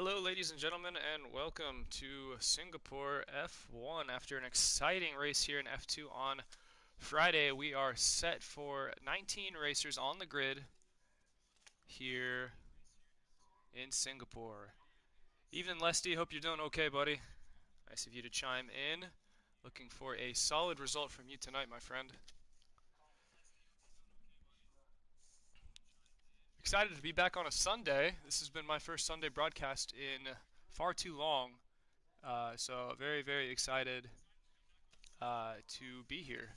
Hello, ladies and gentlemen, and welcome to Singapore F1. After an exciting race here in F2 on Friday, we are set for 19 racers on the grid here in Singapore. Evening, Lesty. Hope you're doing okay, buddy. Nice of you to chime in. Looking for a solid result from you tonight, my friend. Excited to be back on a Sunday. This has been my first Sunday broadcast in far too long. So very, very excited to be here.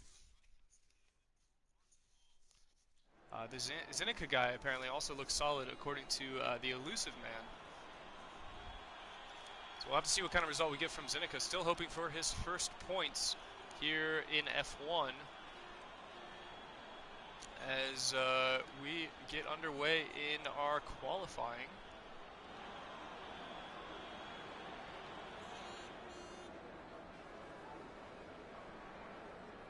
The Zenica guy apparently also looks solid according to the Elusive Man. So we'll have to see what kind of result we get from Zenica. Still hoping for his first points here in F1 as we get underway in our qualifying.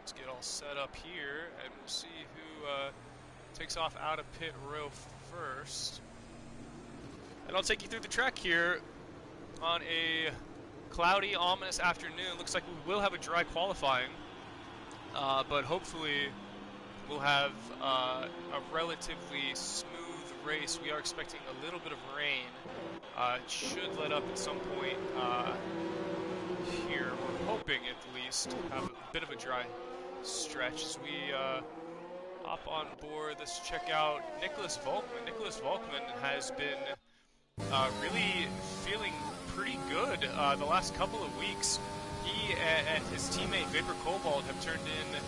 Let's get all set up here and we'll see who takes off out of pit row first. And I'll take you through the track here on a cloudy, ominous afternoon. Looks like we will have a dry qualifying, but hopefully we'll have a relatively smooth race. We are expecting a little bit of rain. It should let up at some point here. We're hoping at least have a bit of a dry stretch as we hop on board. Let's check out Nicholas Volkmann. Nicholas Volkmann has been really feeling pretty good the last couple of weeks. He and his teammate Vapor Cobalt have turned in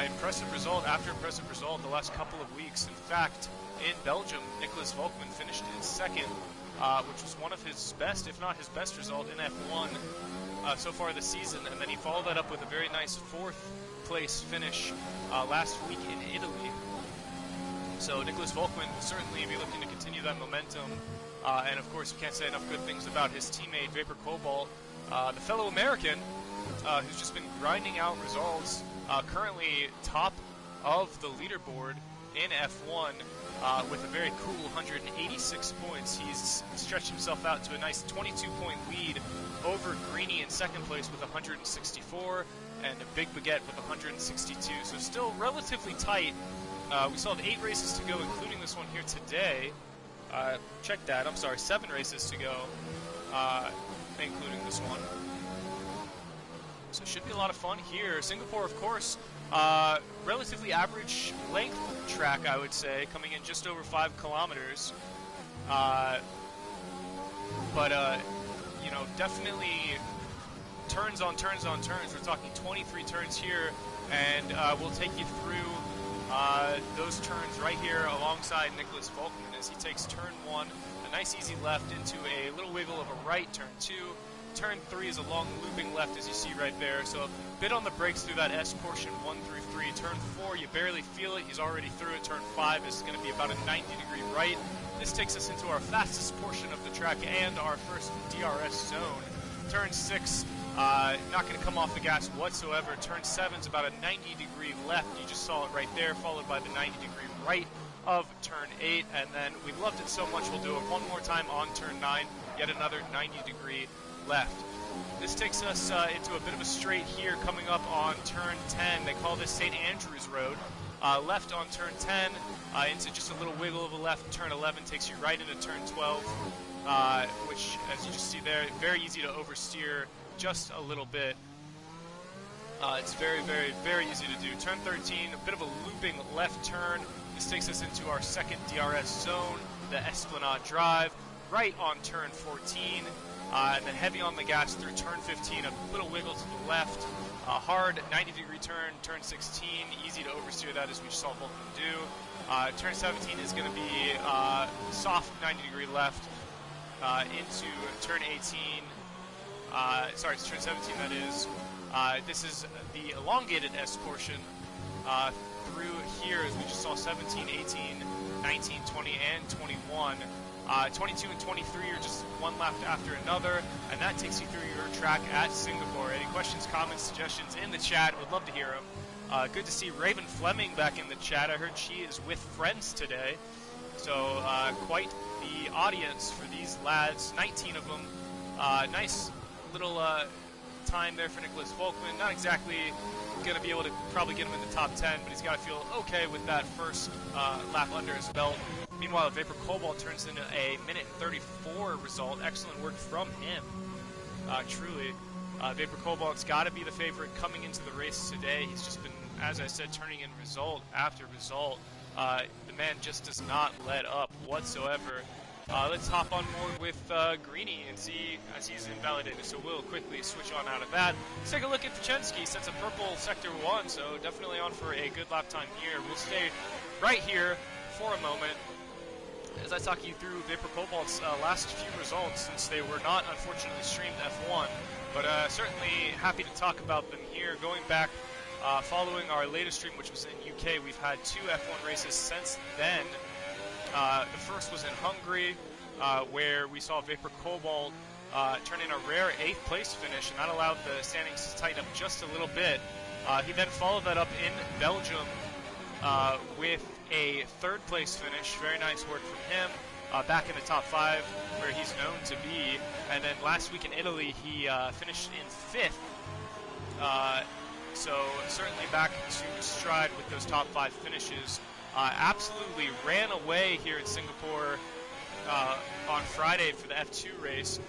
impressive result after impressive result the last couple of weeks. In fact, in Belgium, Nicholas Volkmann finished in second, which was one of his best, if not his best result in F1 so far this season. And then he followed that up with a very nice fourth place finish last week in Italy. So Nicholas Volkmann will certainly be looking to continue that momentum. And of course, you can't say enough good things about his teammate Vapor Cobalt, the fellow American, who's just been grinding out results. Currently top of the leaderboard in F1 with a very cool 186 points. He's stretched himself out to a nice 22-point lead over Greeny in second place with 164, and a Big Baguette with 162. So still relatively tight. We still have 8 races to go, including this one here today. Check that. I'm sorry, 7 races to go, including this one. So it should be a lot of fun here. Singapore, of course, relatively average length track, I would say, coming in just over 5 kilometers. You know, definitely turns on turns on turns. We're talking 23 turns here, and we'll take you through those turns right here alongside Nicholas Volkmann as he takes turn 1, a nice easy left into a little wiggle of a right, turn 2. Turn 3 is a long looping left, as you see right there. So a bit on the brakes through that S portion, 1 through 3. Turn 4, you barely feel it. He's already through it. Turn 5 is going to be about a 90-degree right. This takes us into our fastest portion of the track and our first DRS zone. Turn 6, not going to come off the gas whatsoever. Turn 7 is about a 90-degree left. You just saw it right there, followed by the 90-degree right of turn 8. And then we loved it so much, we'll do it one more time on turn 9, yet another 90-degree left. This takes us into a bit of a straight here coming up on turn 10. They call this St. Andrews Road. Left on turn 10 into just a little wiggle of a left. Turn 11 takes you right into turn 12, which, as you just see there, very easy to oversteer just a little bit. It's very, very, very easy to do. Turn 13, a bit of a looping left turn. This takes us into our second DRS zone, the Esplanade Drive. Right on turn 14. And then heavy on the gas through turn 15, a little wiggle to the left, a hard 90-degree turn, turn 16, easy to oversteer that as we saw Volkmann do. Turn 17 is going to be soft 90-degree left into turn 18. Sorry, it's turn 17 that is. This is the elongated S portion through here as we just saw 17, 18, 19, 20, and 21. 22 and 23 are just one lap after another, and that takes you through your track at Singapore. Any questions, comments, suggestions in the chat? Would love to hear them. Good to see Raven Fleming back in the chat. I heard she is with friends today. So quite the audience for these lads, 19 of them. Nice little time there for Nicholas Volkman. Not exactly going to be able to probably get him in the top 10, but he's got to feel okay with that first lap under his belt. Meanwhile, Vapor Cobalt turns into a minute 34 result. Excellent work from him, truly. Vapor Cobalt's got to be the favorite coming into the race today. He's just been, as I said, turning in result after result. The man just does not let up whatsoever. Let's hop on board with Greeny and see as he's invalidated. So we'll quickly switch on out of that. Let's take a look at Vachensky. Sets a purple sector 1, so definitely on for a good lap time here. We'll stay right here for a moment as I talk you through Vapor Cobalt's last few results, since they were not unfortunately streamed F1. But certainly happy to talk about them here. Going back, following our latest stream, which was in UK, we've had 2 F1 races since then. The first was in Hungary, where we saw Vapor Cobalt turn in a rare 8th place finish, and that allowed the standings to tighten up just a little bit. He then followed that up in Belgium with a 3rd place finish. Very nice work from him. Back in the top 5, where he's known to be. And then last week in Italy, he finished in 5th. So certainly back to stride with those top 5 finishes. Absolutely ran away here in Singapore on Friday for the F2 race,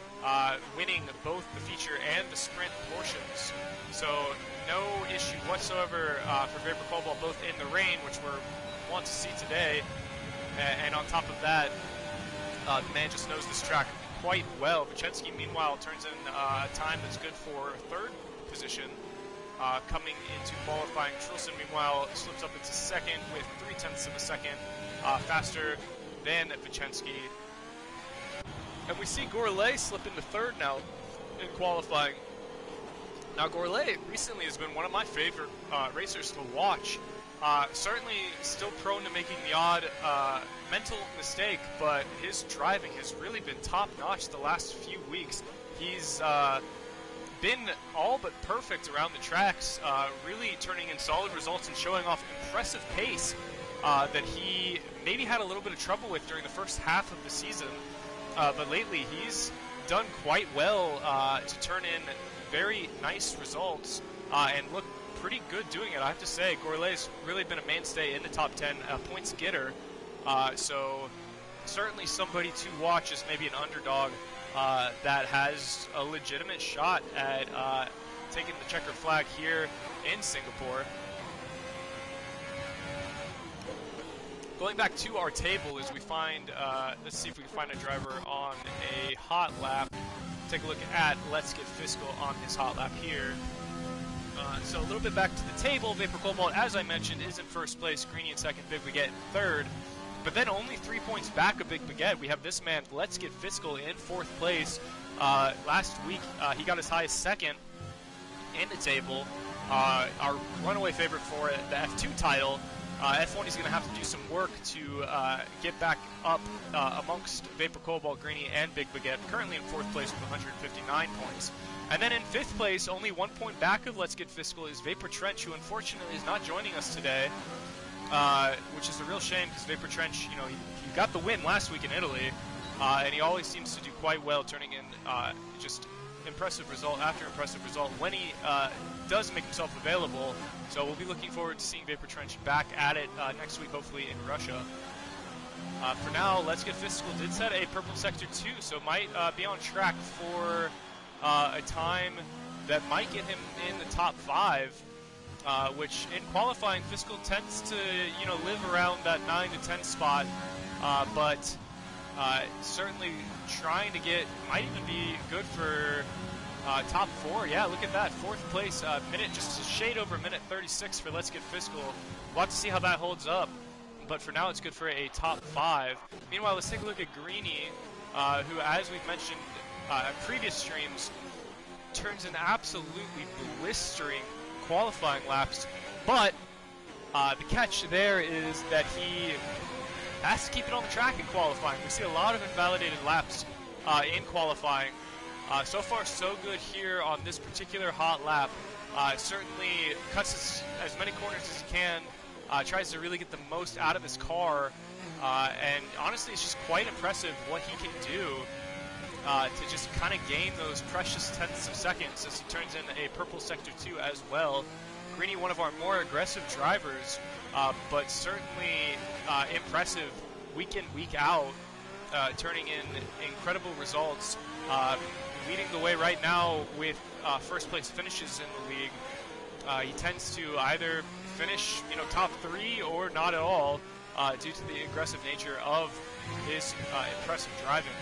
winning both the feature and the sprint portions. So no issue whatsoever for Vapor Cobalt, both in the rain, which we're want to see today, and on top of that, the man just knows this track quite well. Vachensky, meanwhile, turns in a time that's good for 3rd position. Coming into qualifying, Trilson, meanwhile, slips up into 2nd with 0.3 of a second faster than Vachensky. And we see Gourlay slip into 3rd now in qualifying. Now, Gourlay recently has been one of my favorite racers to watch. Certainly still prone to making the odd mental mistake, but his driving has really been top-notch the last few weeks. He's been all but perfect around the tracks, really turning in solid results and showing off impressive pace that he maybe had a little bit of trouble with during the first half of the season. But lately he's done quite well to turn in very nice results and look pretty good doing it, I have to say. Gourlay's really been a mainstay in the top 10 points getter, so certainly somebody to watch as maybe an underdog that has a legitimate shot at taking the checker flag here in Singapore. Going back to our table as we find, let's see if we can find a driver on a hot lap. Take a look at Let's Get Fiscal on his hot lap here. So a little bit back to the table. Vapor Cobalt, as I mentioned, is in 1st place. Greeny in 2nd, Big Baguette in 3rd. But then only 3 points back of Big Baguette, we have this man, Let's Get Fiscal, in 4th place. Last week, he got as high as 2nd in the table. Our runaway favorite for the F2 title. F1 is going to have to do some work to get back up amongst Vapor Cobalt, Greeny, and Big Baguette, currently in 4th place with 159 points. And then in 5th place, only 1 point back of Let's Get Fiscal, is Vapor Trench, who unfortunately is not joining us today, which is a real shame because Vapor Trench, you know, he got the win last week in Italy, and he always seems to do quite well, turning in just impressive result after impressive result when he does make himself available. So we'll be looking forward to seeing Vapor Trench back at it next week, hopefully in Russia. For now, Let's Get Fiscal did set a purple sector 2, so might be on track for a time that might get him in the top 5, which in qualifying, Fiscal tends to, you know, live around that 9 to 10 spot, but certainly trying to get, might even be good for top 4. Yeah, look at that, 4th place, minute, just a shade over minute 36 for Let's Get Fiscal. We'll have to see how that holds up, but for now it's good for a top 5. Meanwhile, let's take a look at Greeny, who, as we've mentioned in previous streams, turns in absolutely blistering qualifying laps, but the catch there is that he has to keep it on the track in qualifying. We see a lot of invalidated laps in qualifying. So far, so good here on this particular hot lap. Certainly cuts as many corners as he can, tries to really get the most out of his car, And honestly, it's just quite impressive what he can do to just kind of gain those precious tenths of seconds as he turns in a purple sector 2 as well. Greeny, one of our more aggressive drivers, but certainly impressive week in, week out, turning in incredible results, leading the way right now with first place finishes in the league. He tends to either finish, top 3 or not at all, due to the aggressive nature of his impressive driving.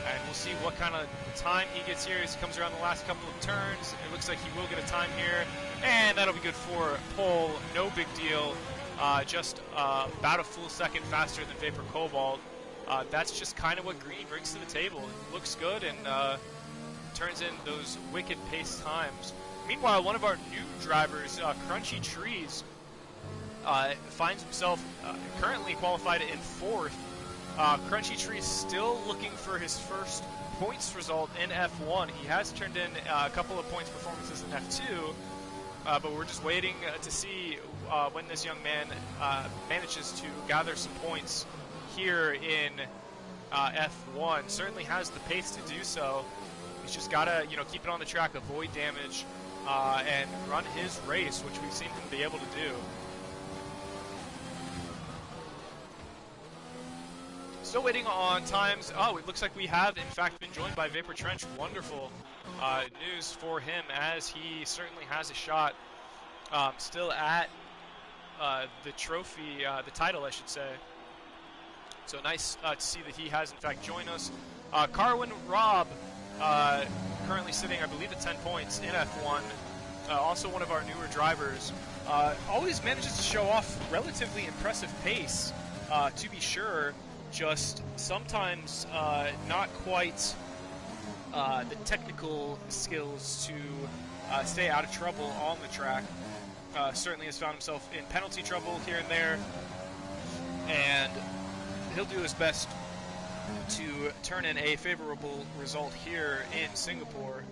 And we'll see what kind of time he gets here as he comes around the last couple of turns. It looks like he will get a time here, and that'll be good for pole. No big deal. Just about a full second faster than Vapor Cobalt. That's just kind of what Greeny brings to the table. It looks good and turns in those wicked pace times. Meanwhile, one of our new drivers, Crunchy Trees, finds himself currently qualified in 4th. Crunchy Tree still looking for his first points result in F1. He has turned in a couple of points performances in F2, but we're just waiting to see when this young man manages to gather some points here in F1. Certainly has the pace to do so. He's just got to, keep it on the track, avoid damage, and run his race, which we've seen him be able to do. Still waiting on times. Oh, it looks like we have, in fact, been joined by Vapor Trench. Wonderful news for him, as he certainly has a shot still at the trophy, the title, I should say. So nice to see that he has, in fact, joined us. Carwin Robb, currently sitting, I believe, at 10 points in F1. Also one of our newer drivers. Always manages to show off relatively impressive pace, to be sure. Just sometimes not quite the technical skills to stay out of trouble on the track. Certainly has found himself in penalty trouble here and there, and he'll do his best to turn in a favorable result here in Singapore.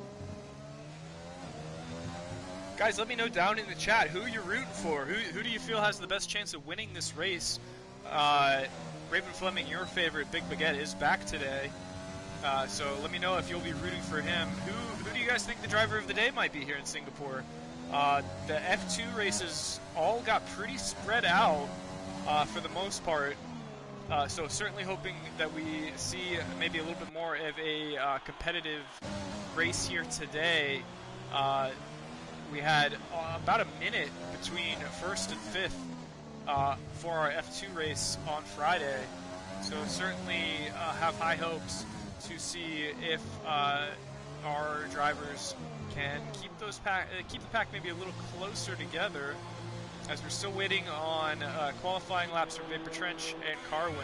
Guys, let me know down in the chat who you're rooting for. Who do you feel has the best chance of winning this race? Raven Fleming, your favorite Big Baguette, is back today. So let me know if you'll be rooting for him. Who do you guys think the driver of the day might be here in Singapore? The F2 races all got pretty spread out for the most part. So certainly hoping that we see maybe a little bit more of a competitive race here today. We had about a minute between 1st and 5th for our F2 race on Friday, so certainly have high hopes to see if our drivers can keep the pack maybe a little closer together, as we're still waiting on qualifying laps from Vapor Trench and Carwin.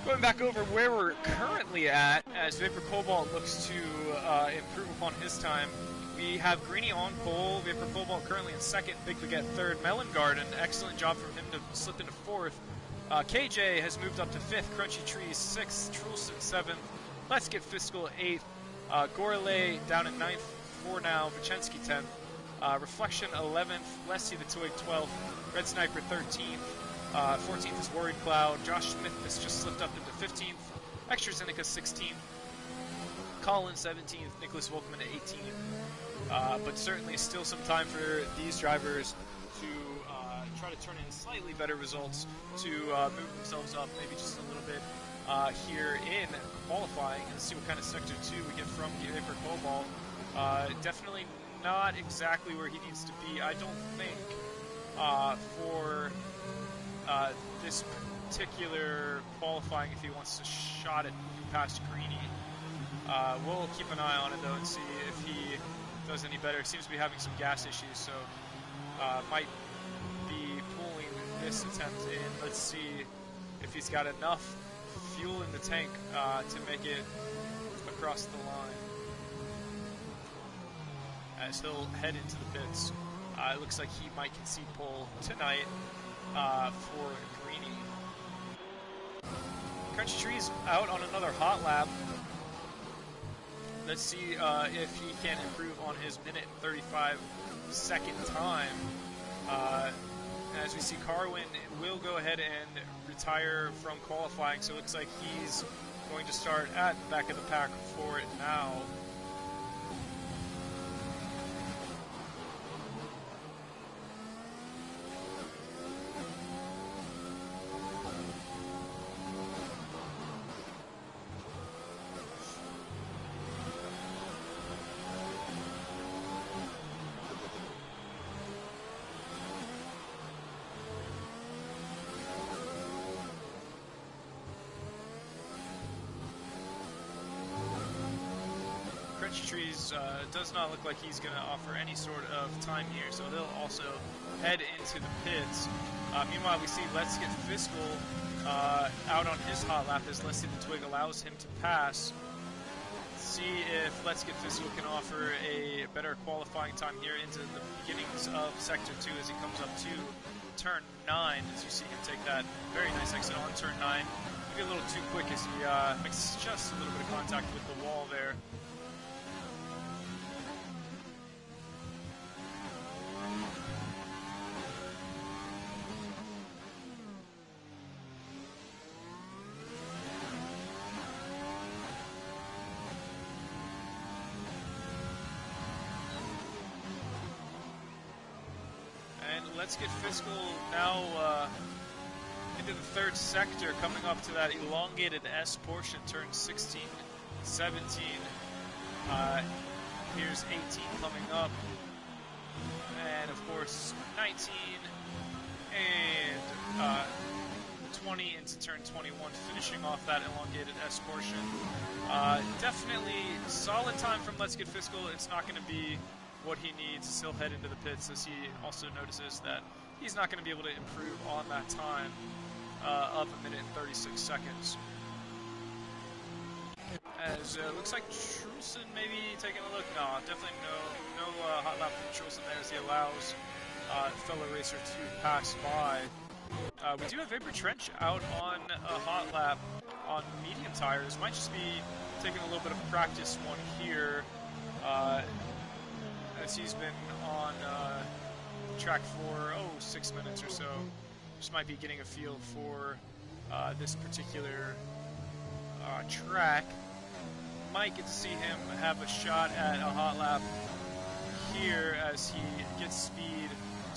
Going back over where we're currently at, as Vapor Cobalt looks to improve upon his time. We have Greeny on pole, Vapor Cobalt currently in 2nd, Big Baguette 3rd, Melon Garden, excellent job from him to slip into 4th. KJ has moved up to 5th, Crunchy Trees 6th, Trulson 7th, Let's Get Fiscal 8th, Gorley down in 9th for now, Vichensky 10th, Reflection 11th, Leslie the Twig 12th, Red Sniper 13th, 14th is Worried Cloud, Josh Smith has just slipped up into 15th, Extra Zeneca 16th, Colin 17th, Nicholas Volkman at 18th. But certainly still some time for these drivers to try to turn in slightly better results to move themselves up maybe just a little bit here in qualifying, and see what kind of Sector 2 we get from Vapor Cobalt. Definitely not exactly where he needs to be, I don't think, for this particular qualifying if he wants to shot it past Greeny. We'll keep an eye on it though and see if he does any better. Seems to be having some gas issues, so might be pulling this attempt in. Let's see if he's got enough fuel in the tank to make it across the line, as he'll head into the pits. It looks like he might concede pole tonight for Greeny. Crunchy Trees out on another hot lap. Let's see if he can improve on his minute and 35 second time. As we see, Carwin will go ahead and retire from qualifying, so it looks like he's going to start at the back of the pack for it now. Trees does not look like he's going to offer any sort of time here, so they'll also head into the pits. Meanwhile, we see Let's Get Fiscal out on his hot lap as Leslie the Twig allows him to pass. See if Let's Get Fiscal can offer a better qualifying time here into the beginnings of Sector 2 as he comes up to Turn 9, as you see him take that very nice exit on Turn 9. Maybe a little too quick as he makes just a little bit of contact with the wall there. Let's Get Fiscal now into the third sector, coming up to that elongated S portion, turn 16, 17. Here's 18 coming up, and of course 19 and 20 into turn 21, finishing off that elongated S portion. Definitely solid time from Let's Get Fiscal. It's not going to be what he needs as he'll head into the pits, as he also notices that he's not going to be able to improve on that time of 1 minute and 36 seconds. As looks like Trulson maybe taking a look. No, definitely no hot lap from Trulson there as he allows fellow racer to pass by. We do have Vapor Trench out on a hot lap on medium tires. Might just be taking a little bit of a practice one here. As he's been on the track for 6 minutes or so. Just might be getting a feel for this particular track. Might get to see him have a shot at a hot lap here as he gets speed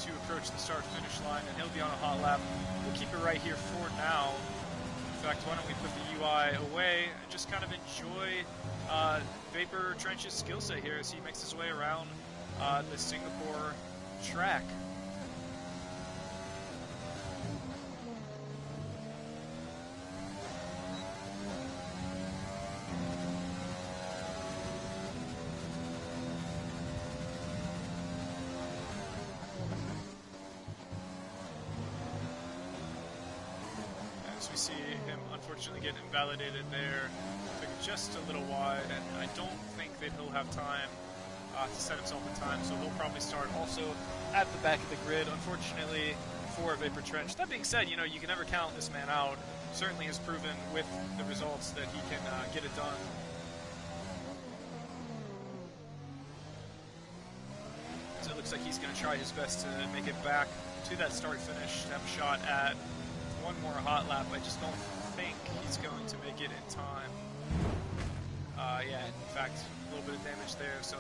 to approach the start-finish line, and he'll be on a hot lap. We'll keep it right here for now. In fact, why don't we put the UI away and just kind of enjoy Vapor Trench's skill set here as he makes his way around the Singapore track. As we see him unfortunately get invalidated there, took just a little wide, and I don't think that he'll have time to set himself in time, so he'll probably start also at the back of the grid, unfortunately, for Vapor Trench. That being said, you know, you can never count this man out. Certainly has proven with the results that he can get it done. So it looks like he's going to try his best to make it back to that start-finish, to have a shot at one more hot lap. I just don't think he's going to make it in time. Yeah, in fact, a little bit of damage there, so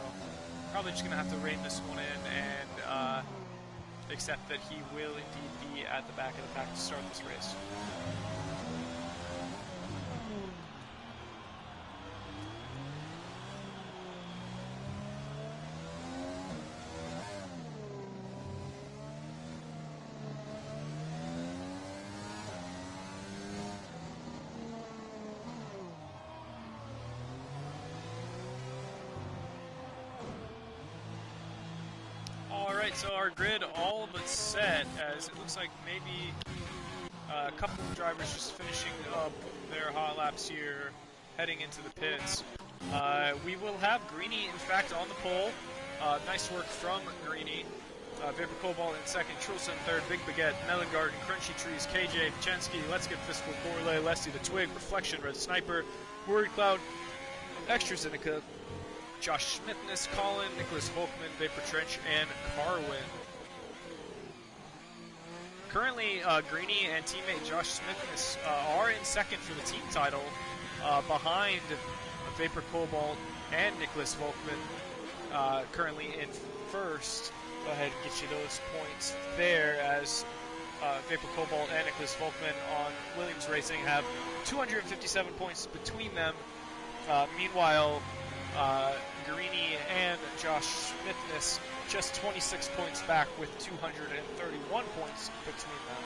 probably just going to have to rein this one in and accept that he will indeed be at the back of the pack to start this race. So our grid all but set, as it looks like maybe a couple of drivers just finishing up their hot laps here, heading into the pits. We will have Greeny, in fact, on the pole. Nice work from Greeny. Vapor Cobalt in second, Trulson third, Big Baguette, Melon Garden, Crunchy Trees, KJ, Chensky, Let's Get Fiscal, Corley, Leslie the Twig, Reflection, Red Sniper, Worried Cloud, Extra Zinica, Josh Smithness, Colin, Nicholas Holkman, Vapor Trench, and Carwin. currently, Greeny and teammate Josh Smith are in second for the team title, behind Vapor Cobalt and Nicholas Volkman, currently in first. Go ahead and get you those points there, as Vapor Cobalt and Nicholas Volkman on Williams Racing have 257 points between them. Meanwhile, Greeny and Josh Smith just 26 points back with 231 points between them.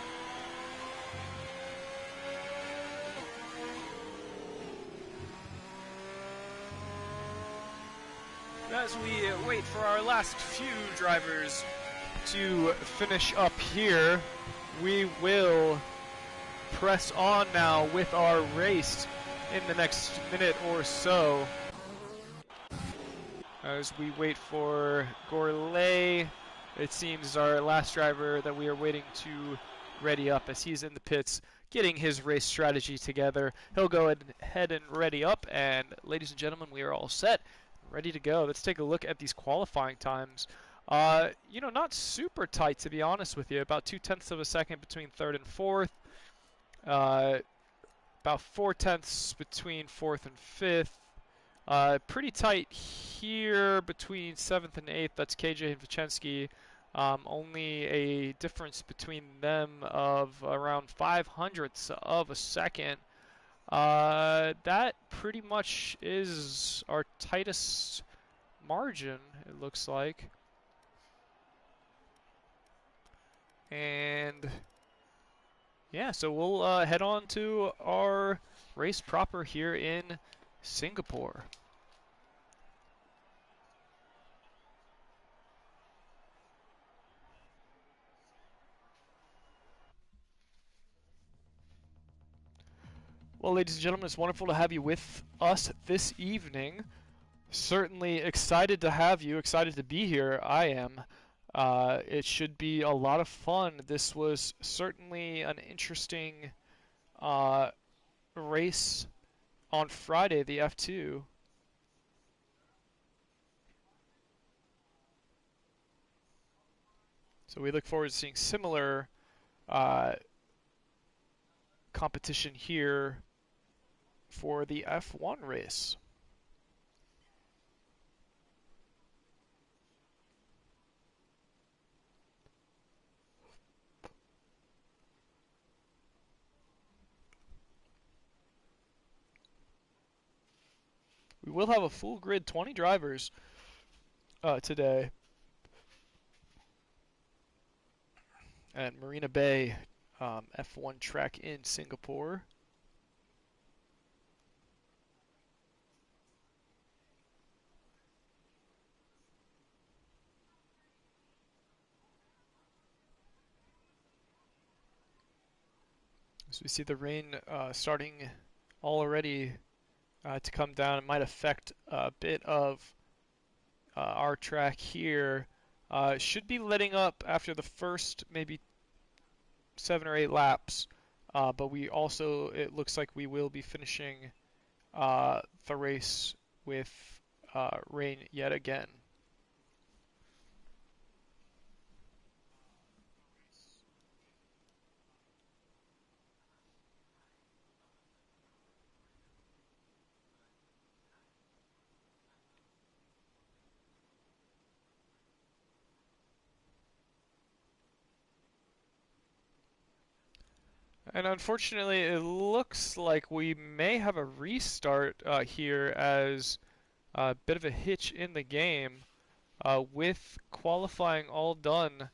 As we wait for our last few drivers to finish up here, we will press on now with our race in the next minute or so. As we wait for Gourlay, it seems our last driver that we are waiting to ready up, as he's in the pits getting his race strategy together. He'll go ahead and ready up, and ladies and gentlemen, we are all set, ready to go. Let's take a look at these qualifying times. Not super tight, to be honest with you. About 0.2 of a second between third and fourth. About 0.4 between fourth and fifth. Pretty tight here between 7th and 8th. That's KJ and Vicensky. Only a difference between them of around 0.05 of a second. That pretty much is our tightest margin, it looks like. And yeah, so we'll head on to our race proper here in Singapore. Well, ladies and gentlemen, it's wonderful to have you with us this evening. Certainly excited to have you, excited to be here. I am. It should be a lot of fun. This was certainly an interesting race on Friday, the F2. So we look forward to seeing similar competition here for the F1 race. We will have a full grid, 20 drivers today at Marina Bay F1 track in Singapore. As we see the rain starting already to come down, it might affect a bit of our track here. Should be letting up after the first maybe 7 or 8 laps, but we also, it looks like we will be finishing the race with rain yet again. And unfortunately, it looks like we may have a restart here, as a bit of a hitch in the game. With qualifying all done,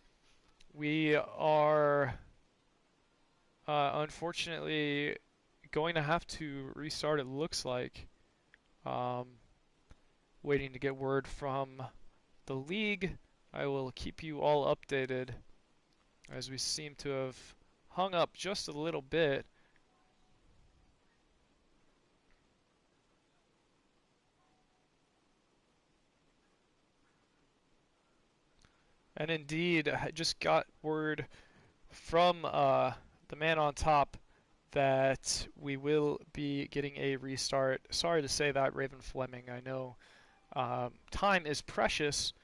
we are unfortunately going to have to restart, it looks like. Waiting to get word from the league. I will keep you all updated, as we seem to have hung up just a little bit. And indeed, I just got word from the man on top that we will be getting a restart. Sorry to say that, Raven Fleming. I know time is precious,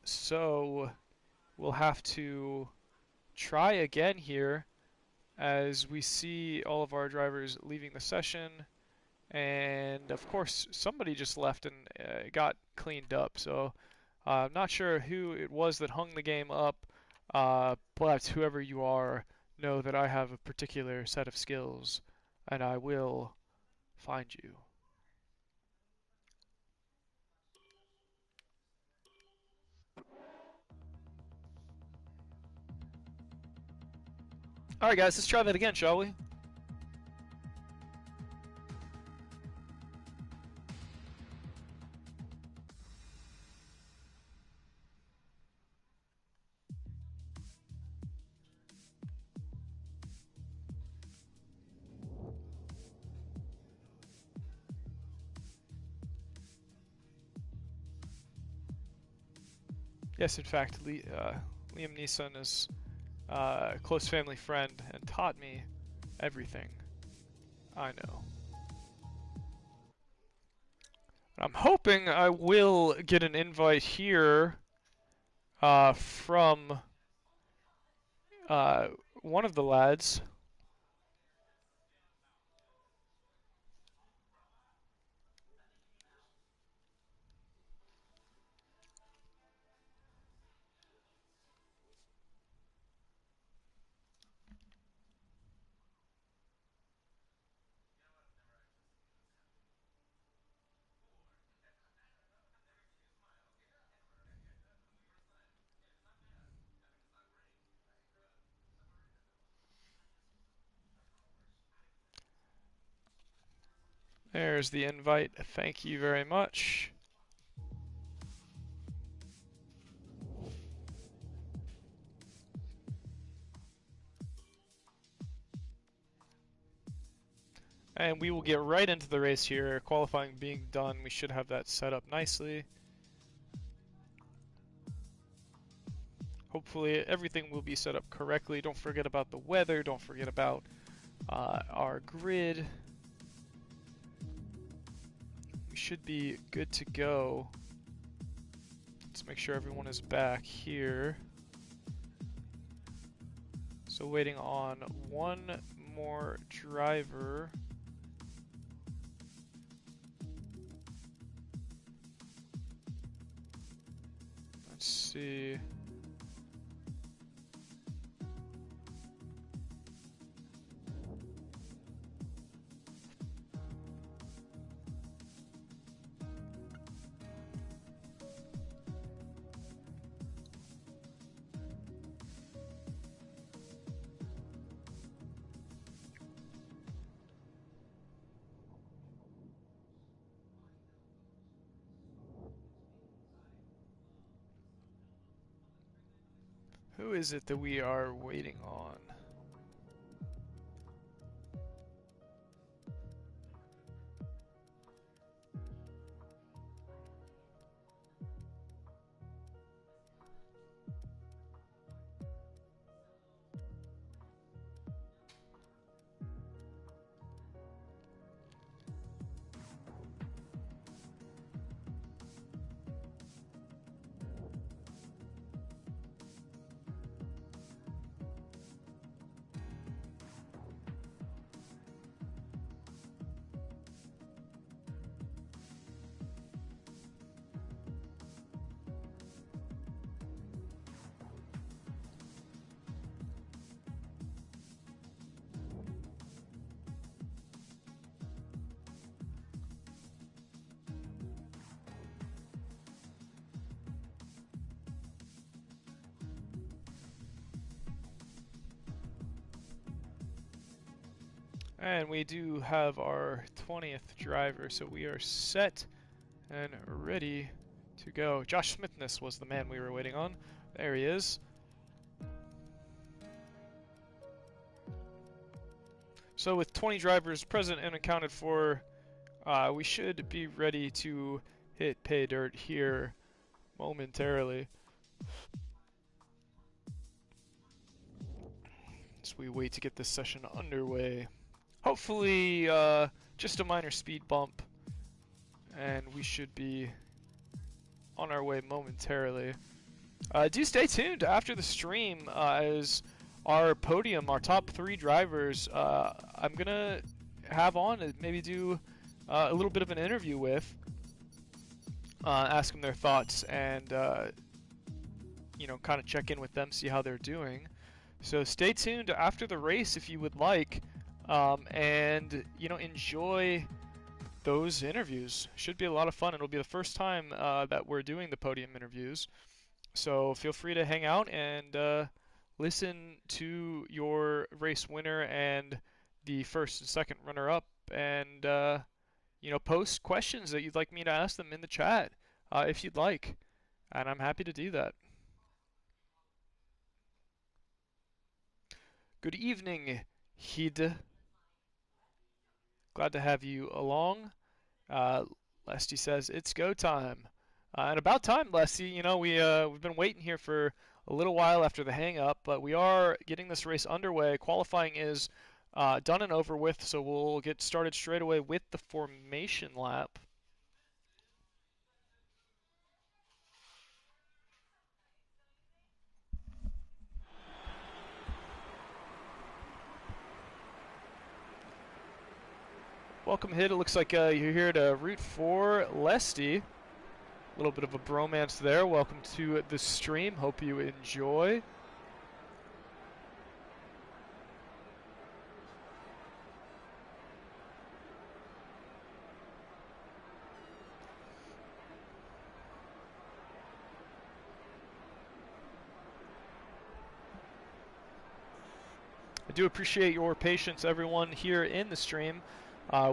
so we'll have to try again here as we see all of our drivers leaving the session. And of course, somebody just left and got cleaned up. So I'm not sure who it was that hung the game up, but whoever you are, know that I have a particular set of skills, and I will find you. Alright guys, let's try that again, shall we? Yes, in fact, Liam Neeson is a close family friend and taught me everything I know. I'm hoping I will get an invite here from one of the lads. There's the invite. Thank you very much. And we will get right into the race here. Qualifying being done, we should have that set up nicely. Hopefully everything will be set up correctly. Don't forget about the weather. Don't forget about our grid. We should be good to go. Let's make sure everyone is back here. So waiting on one more driver. Let's see. Who is it that we are waiting on? And we do have our 20th driver, so we are set and ready to go. Josh Smithness was the man we were waiting on. There he is. So with 20 drivers present and accounted for, we should be ready to hit pay dirt here momentarily. As we wait to get this session underway. Hopefully, just a minor speed bump, and we should be on our way momentarily. Do stay tuned after the stream, as our podium, our top 3 drivers, I'm going to have on and maybe do a little bit of an interview with, ask them their thoughts and, kind of check in with them, see how they're doing. So stay tuned after the race if you would like, and, enjoy those interviews. Should be a lot of fun. It'll be the first time that we're doing the podium interviews. So feel free to hang out and listen to your race winner and the first and second runner-up, and post questions that you'd like me to ask them in the chat if you'd like, and I'm happy to do that. Good evening, Hid. Glad to have you along. Lesty says it's go time. And about time, Lesty. We've been waiting here for a little while after the hang-up, but we are getting this race underway. Qualifying is done and over with, so we'll get started straight away with the formation lap. Welcome, Hid. It looks like you're here to root for Lesty. A little bit of a bromance there. Welcome to the stream. Hope you enjoy. I do appreciate your patience, everyone, here in the stream.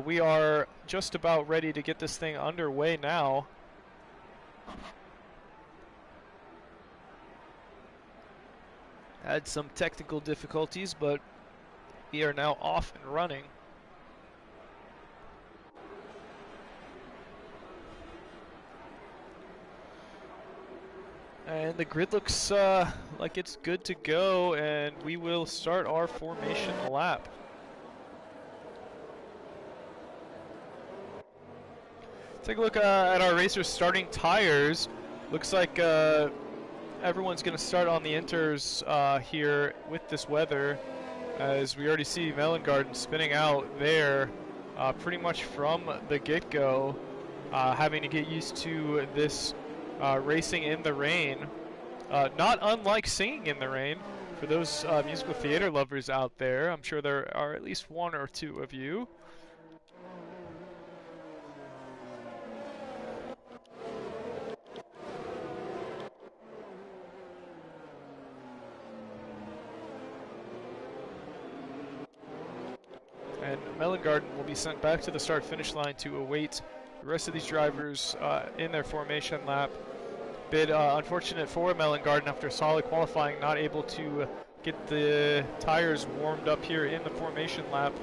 We are just about ready to get this thing underway now. Had some technical difficulties, but we are now off and running. And the grid looks like it's good to go, and we will start our formation lap. Take a look at our racers' starting tires. Looks like everyone's going to start on the inters here with this weather, as we already see Melon Garden spinning out there pretty much from the get-go, having to get used to this racing in the rain. Not unlike singing in the rain for those musical theater lovers out there. I'm sure there are at least one or two of you. And Melon Garden will be sent back to the start-finish line to await the rest of these drivers in their formation lap. Bit unfortunate for Melon Garden after solid qualifying, not able to get the tires warmed up here in the formation lap.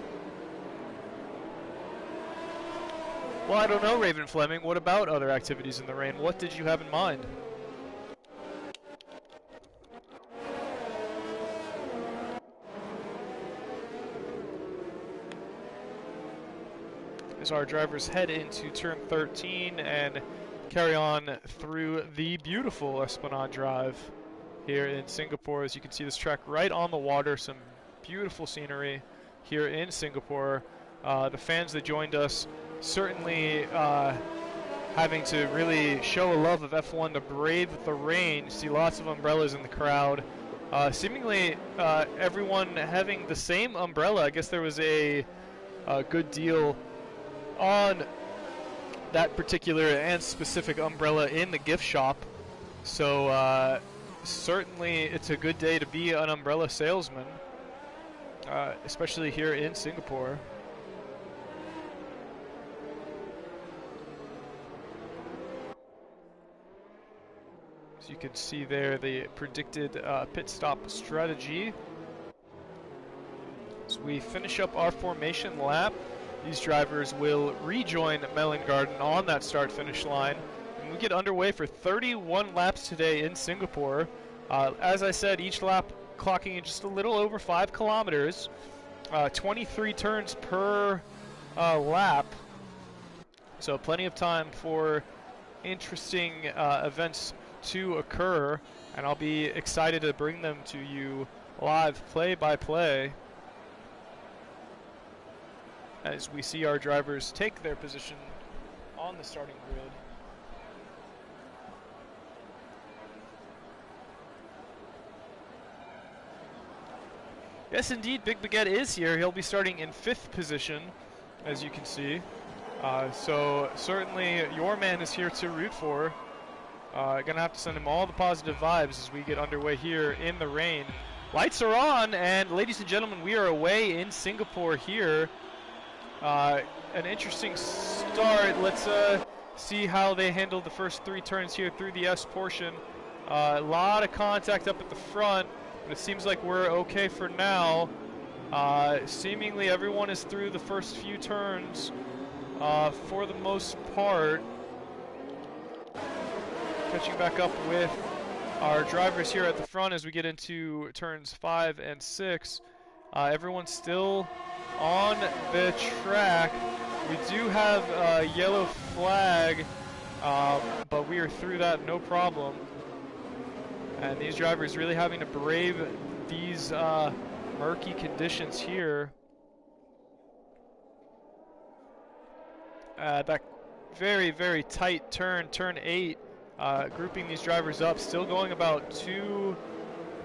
Well, I don't know, Raven Fleming. What about other activities in the rain? What did you have in mind? As our drivers head into turn 13 and carry on through the beautiful Esplanade Drive here in Singapore. As you can see, this track right on the water, some beautiful scenery here in Singapore. The fans that joined us certainly having to really show a love of F1 to brave the rain. You see lots of umbrellas in the crowd. Seemingly everyone having the same umbrella. I guess there was a good deal on that particular and specific umbrella in the gift shop. So certainly it's a good day to be an umbrella salesman, especially here in Singapore. So you can see there the predicted pit stop strategy. As we finish up our formation lap, these drivers will rejoin Melon Garden on that start-finish line. And we get underway for 31 laps today in Singapore. As I said, each lap clocking in just a little over 5 kilometers. 23 turns per lap. So plenty of time for interesting events to occur. And I'll be excited to bring them to you live play-by-play as we see our drivers take their position on the starting grid. Yes, indeed, Big Baguette is here. He'll be starting in 5th position, as you can see. So certainly your man is here to root for. Gonna have to send him all the positive vibes as we get underway here in the rain. Lights are on, and ladies and gentlemen, we are away in Singapore here. An interesting start. Let's see how they handle the first 3 turns here through the S portion. A lot of contact up at the front, but it seems like we're okay for now. Seemingly everyone is through the first few turns for the most part. Catching back up with our drivers here at the front as we get into turns 5 and 6. Everyone's still on the track. We do have a yellow flag, but we are through that no problem. And these drivers really having to brave these murky conditions here. That very, very tight turn 8, grouping these drivers up, still going about too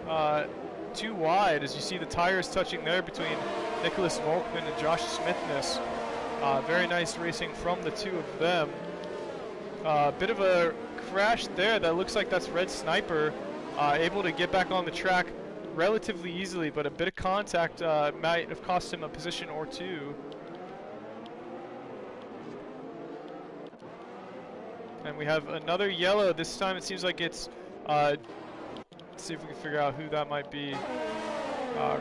wide as you see the tires touching there between Nicholas Volkman and Josh Smithness. Very nice racing from the 2 of them. Bit of a crash there. That looks like that's Red Sniper, able to get back on the track relatively easily, but a bit of contact might have cost him a position or 2. And we have another yellow. This time it seems like it's, let's see if we can figure out who that might be.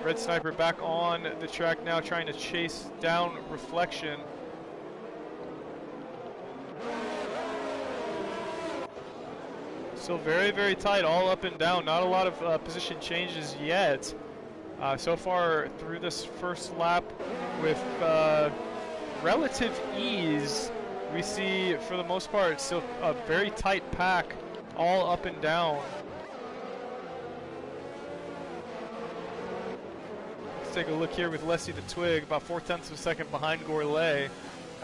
Red Sniper back on the track now, trying to chase down Reflection. Still very, very tight, all up and down. Not a lot of position changes yet. So far through this first lap with relative ease, we see for the most part still a very tight pack, all up and down. Let's take a look here with Leslie the Twig, about 4/10 of a second behind Gourlay.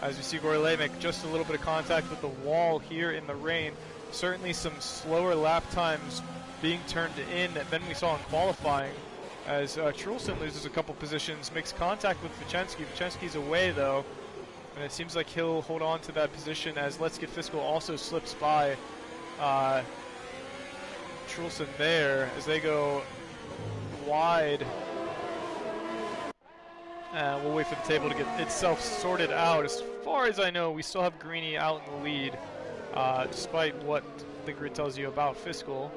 As you see Gourlay make just a little bit of contact with the wall here in the rain. Certainly some slower lap times being turned in than we saw in qualifying, as Trulson loses a couple positions, makes contact with Vicensky. Vicensky's away though, and it seems like he'll hold on to that position as Let's Get Fiscal also slips by Trulson there as they go wide. And we'll wait for the table to get itself sorted out. As far as I know, we still have Greeny out in the lead, despite what the grid tells you about Fiscal.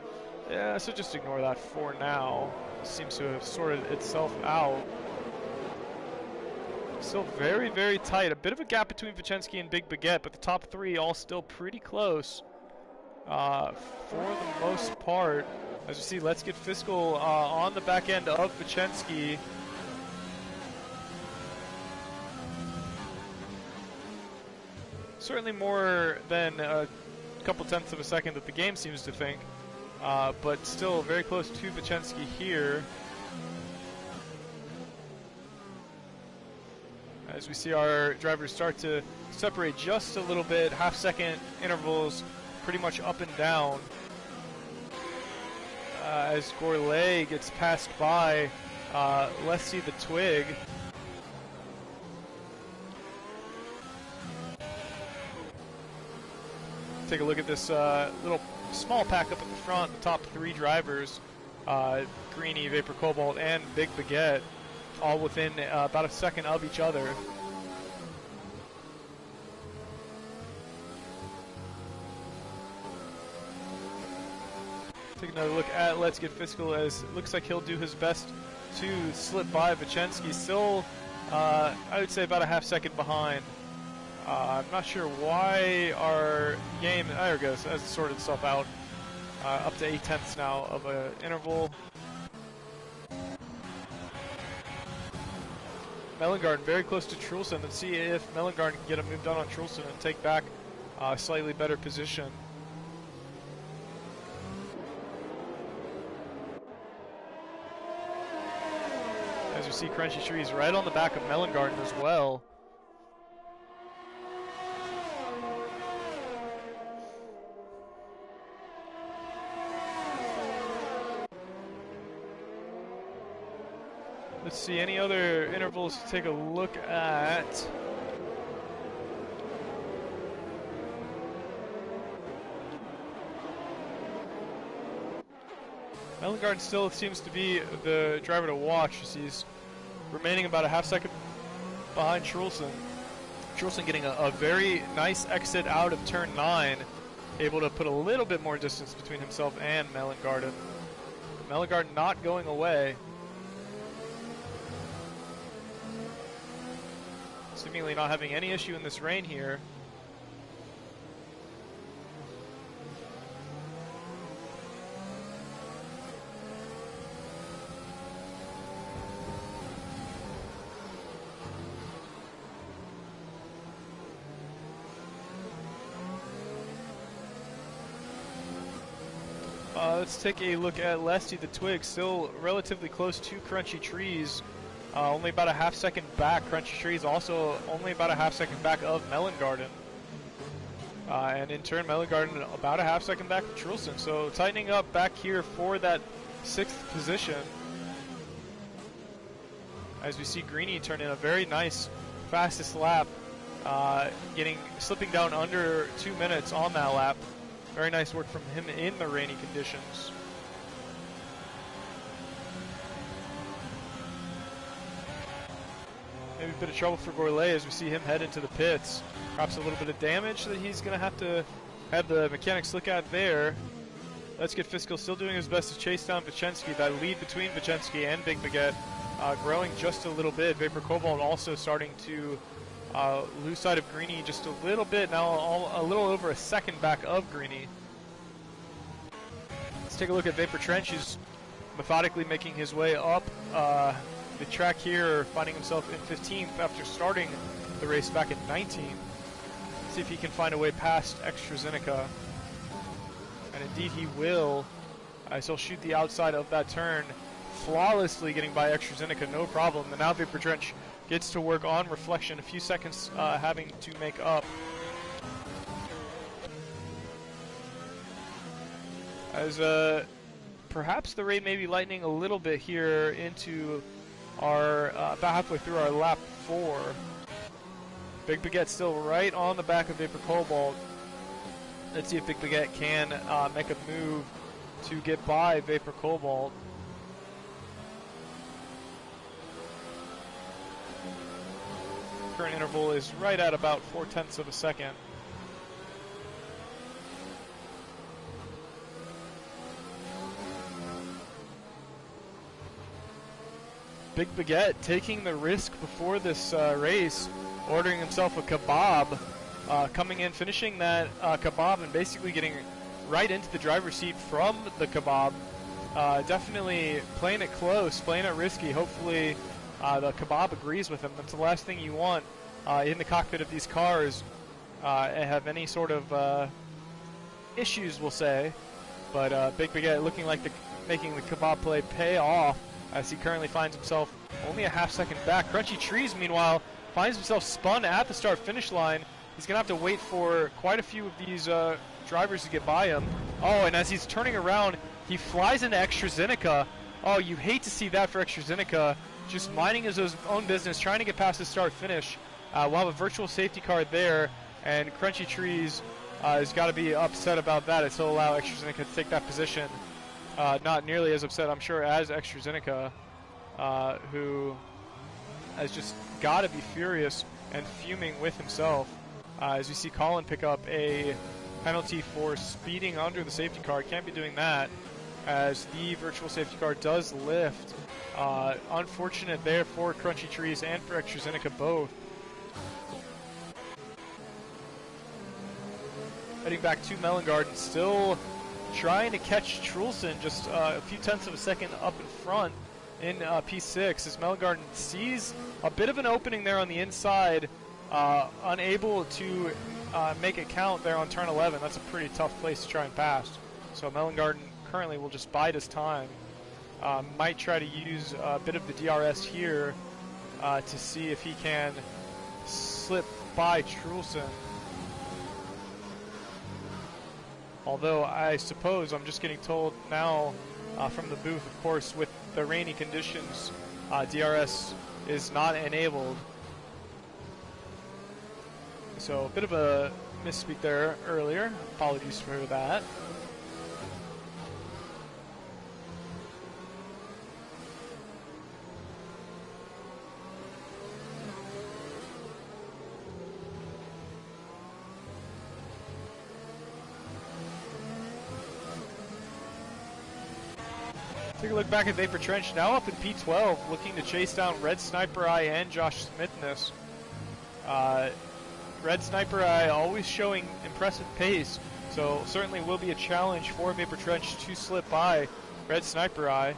Yeah, so just ignore that for now. It seems to have sorted itself out. Still very, very tight. A bit of a gap between Vicensky and Big Baguette, but the top 3 all still pretty close for the most part. As you see, Let's Get Fiscal on the back end of Vicensky. Certainly more than a couple tenths of a second that the game seems to think, but still very close to Vicensky here. As we see our drivers start to separate just a little bit, half-second intervals, pretty much up and down. As Gourlay gets passed by Leslie the Twig. Take a look at this little small pack up at the front, the top 3 drivers, Greeny, Vapor Cobalt, and Big Baguette, all within about a second of each other. Take another look at Let's Get Fiscal, as it looks like he'll do his best to slip by Vicensky. Still, I would say about a half second behind. I'm not sure why our game, there it goes, as it sorted itself out. Up to 8/10 now of an interval. Mellengarden very close to Trulson. Let's see if Mellengarden can get a move done on Trulson and take back a slightly better position. as we see Crunchy Trees right on the back of Melon Garden as well. Let's see, any other intervals to take a look at. Melon Garden still seems to be the driver to watch as he's remaining about a half second behind Trulson. Trulson getting a very nice exit out of turn 9, able to put a little bit more distance between himself and Melon Garden. Melon Garden not going away. Seemingly not having any issue in this rain here. Let's take a look at Lesty the Twig, still relatively close to Crunchy Trees. Only about a half second back. Crunchy Trees also only about a half second back of Melon Garden. And in turn, Melon Garden about a half second back of Trulson. So tightening up back here for that 6th position. As we see Greeny turn in a very nice fastest lap, slipping down under 2 minutes on that lap. Very nice work from him in the rainy conditions. Maybe a bit of trouble for Gourlay as we see him head into the pits. Perhaps a little bit of damage that he's going to have the mechanics look at there. Let's Get Fiscal still doing his best to chase down Vicensky. That lead between Vicensky and Big Baguette growing just a little bit. Vapor Cobalt also starting to lose sight of Greeny just a little bit, now a little over a second back of Greeny. Let's take a look at Vapor Trench. He's methodically making his way up the track here, finding himself in 15th after starting the race back in 19th. See if he can find a way past AstraZeneca. And indeed he will, as he'll shoot the outside of that turn, flawlessly getting by AstraZeneca, no problem. And now Vapor Trench gets to work on reflection, a few seconds having to make up. As perhaps the rain may be lightening a little bit here into our, about halfway through our lap 4. Big Baguette still right on the back of Vapor Cobalt. Let's see if Big Baguette can make a move to get by Vapor Cobalt. Current interval is right at about 0.4 of a second. Big Baguette taking the risk before this race, ordering himself a kebab, coming in, finishing that kebab, and basically getting right into the driver's seat from the kebab. Definitely playing it close, playing it risky. Hopefully the kebab agrees with him. That's the last thing you want in the cockpit of these cars, have any sort of issues, we'll say. But Big Baguette looking like making the kebab play pay off, as he currently finds himself only a half second back. Crunchy Trees, meanwhile, finds himself spun at the start-finish line. He's going to have to wait for quite a few of these drivers to get by him. Oh, and as he's turning around, he flies into AstraZeneca. Oh, you hate to see that for AstraZeneca. Just minding his own business, trying to get past the start-finish. We'll have a virtual safety car there, and Crunchy Trees has got to be upset about that. It'll allow AstraZeneca to take that position. Not nearly as upset, I'm sure, as AstraZeneca, who has just got to be furious and fuming with himself. As we see Colin pick up a penalty for speeding under the safety car. Can't be doing that, as the virtual safety car does lift. Unfortunate there for Crunchy Trees and for AstraZeneca both. Heading back to Melon Garden, still trying to catch Trulson, just a few tenths of a second up in front in P6, as Melon Garden sees a bit of an opening there on the inside, unable to make it count there on turn 11. That's a pretty tough place to try and pass. So Melon Garden currently will just bide his time. Might try to use a bit of the DRS here to see if he can slip by Trulson. Although I suppose I'm just getting told now from the booth, of course, with the rainy conditions, DRS is not enabled. So a bit of a misspeak there earlier. Apologies for that. Take a look back at Vapor Trench, now up in P12, looking to chase down Red Sniper Eye and Josh Smith in this. Red Sniper Eye always showing impressive pace, so certainly will be a challenge for Vapor Trench to slip by Red Sniper Eye.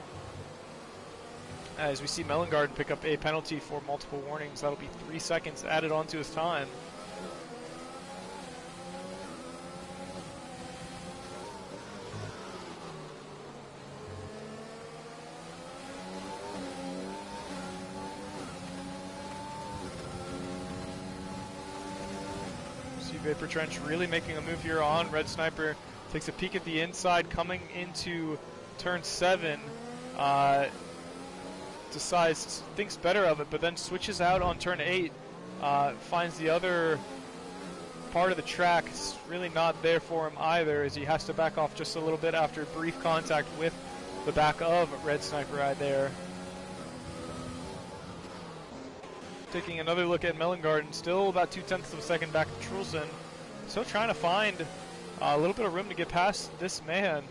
As we see Mellengarden pick up a penalty for multiple warnings, that'll be 3 seconds added onto his time. Vapor Trench really making a move here on Red Sniper. Takes a peek at the inside, coming into turn 7. Decides, thinks better of it, but then switches out on turn 8. Finds the other part of the track. It's really not there for him either, as he has to back off just a little bit after brief contact with the back of Red Sniper Eye there. Taking another look at Mellengarden, still about 0.2 of a second back to Trulson. Still trying to find a little bit of room to get past this man.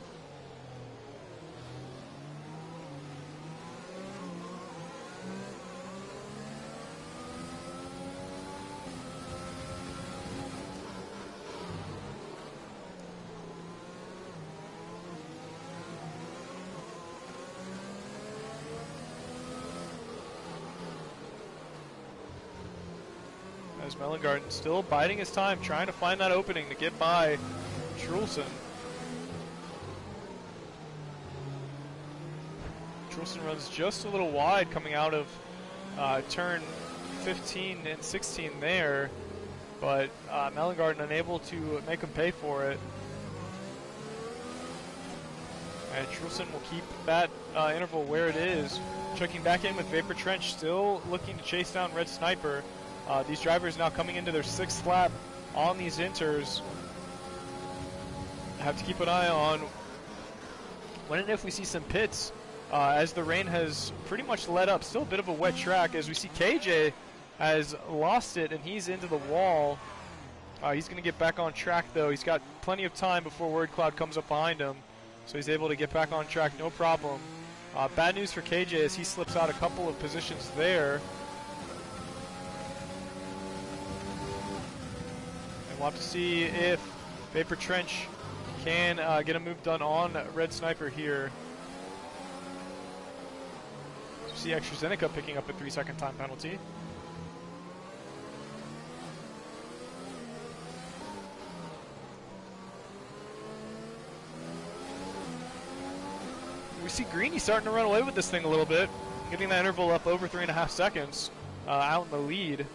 As Mellengarden still biding his time, trying to find that opening to get by Trulson. Trulson runs just a little wide coming out of turn 15 and 16 there, but Mellengarden unable to make him pay for it. And Trulson will keep that interval where it is. Checking back in with Vapor Trench, still looking to chase down Red Sniper. These drivers now coming into their 6th lap on these inters. Have to keep an eye on when and if we see some pits, as the rain has pretty much let up. Still a bit of a wet track, as we see KJ has lost it and he's into the wall. He's going to get back on track though. He's got plenty of time before Word Cloud comes up behind him, so he's able to get back on track, no problem. Bad news for KJ as he slips out a couple of positions there. We'll have to see if Vapor Trench can get a move done on Red Sniper here. See AstraZeneca picking up a 3-second time penalty. We see Greeny starting to run away with this thing a little bit, getting that interval up over 3.5 seconds, out in the lead.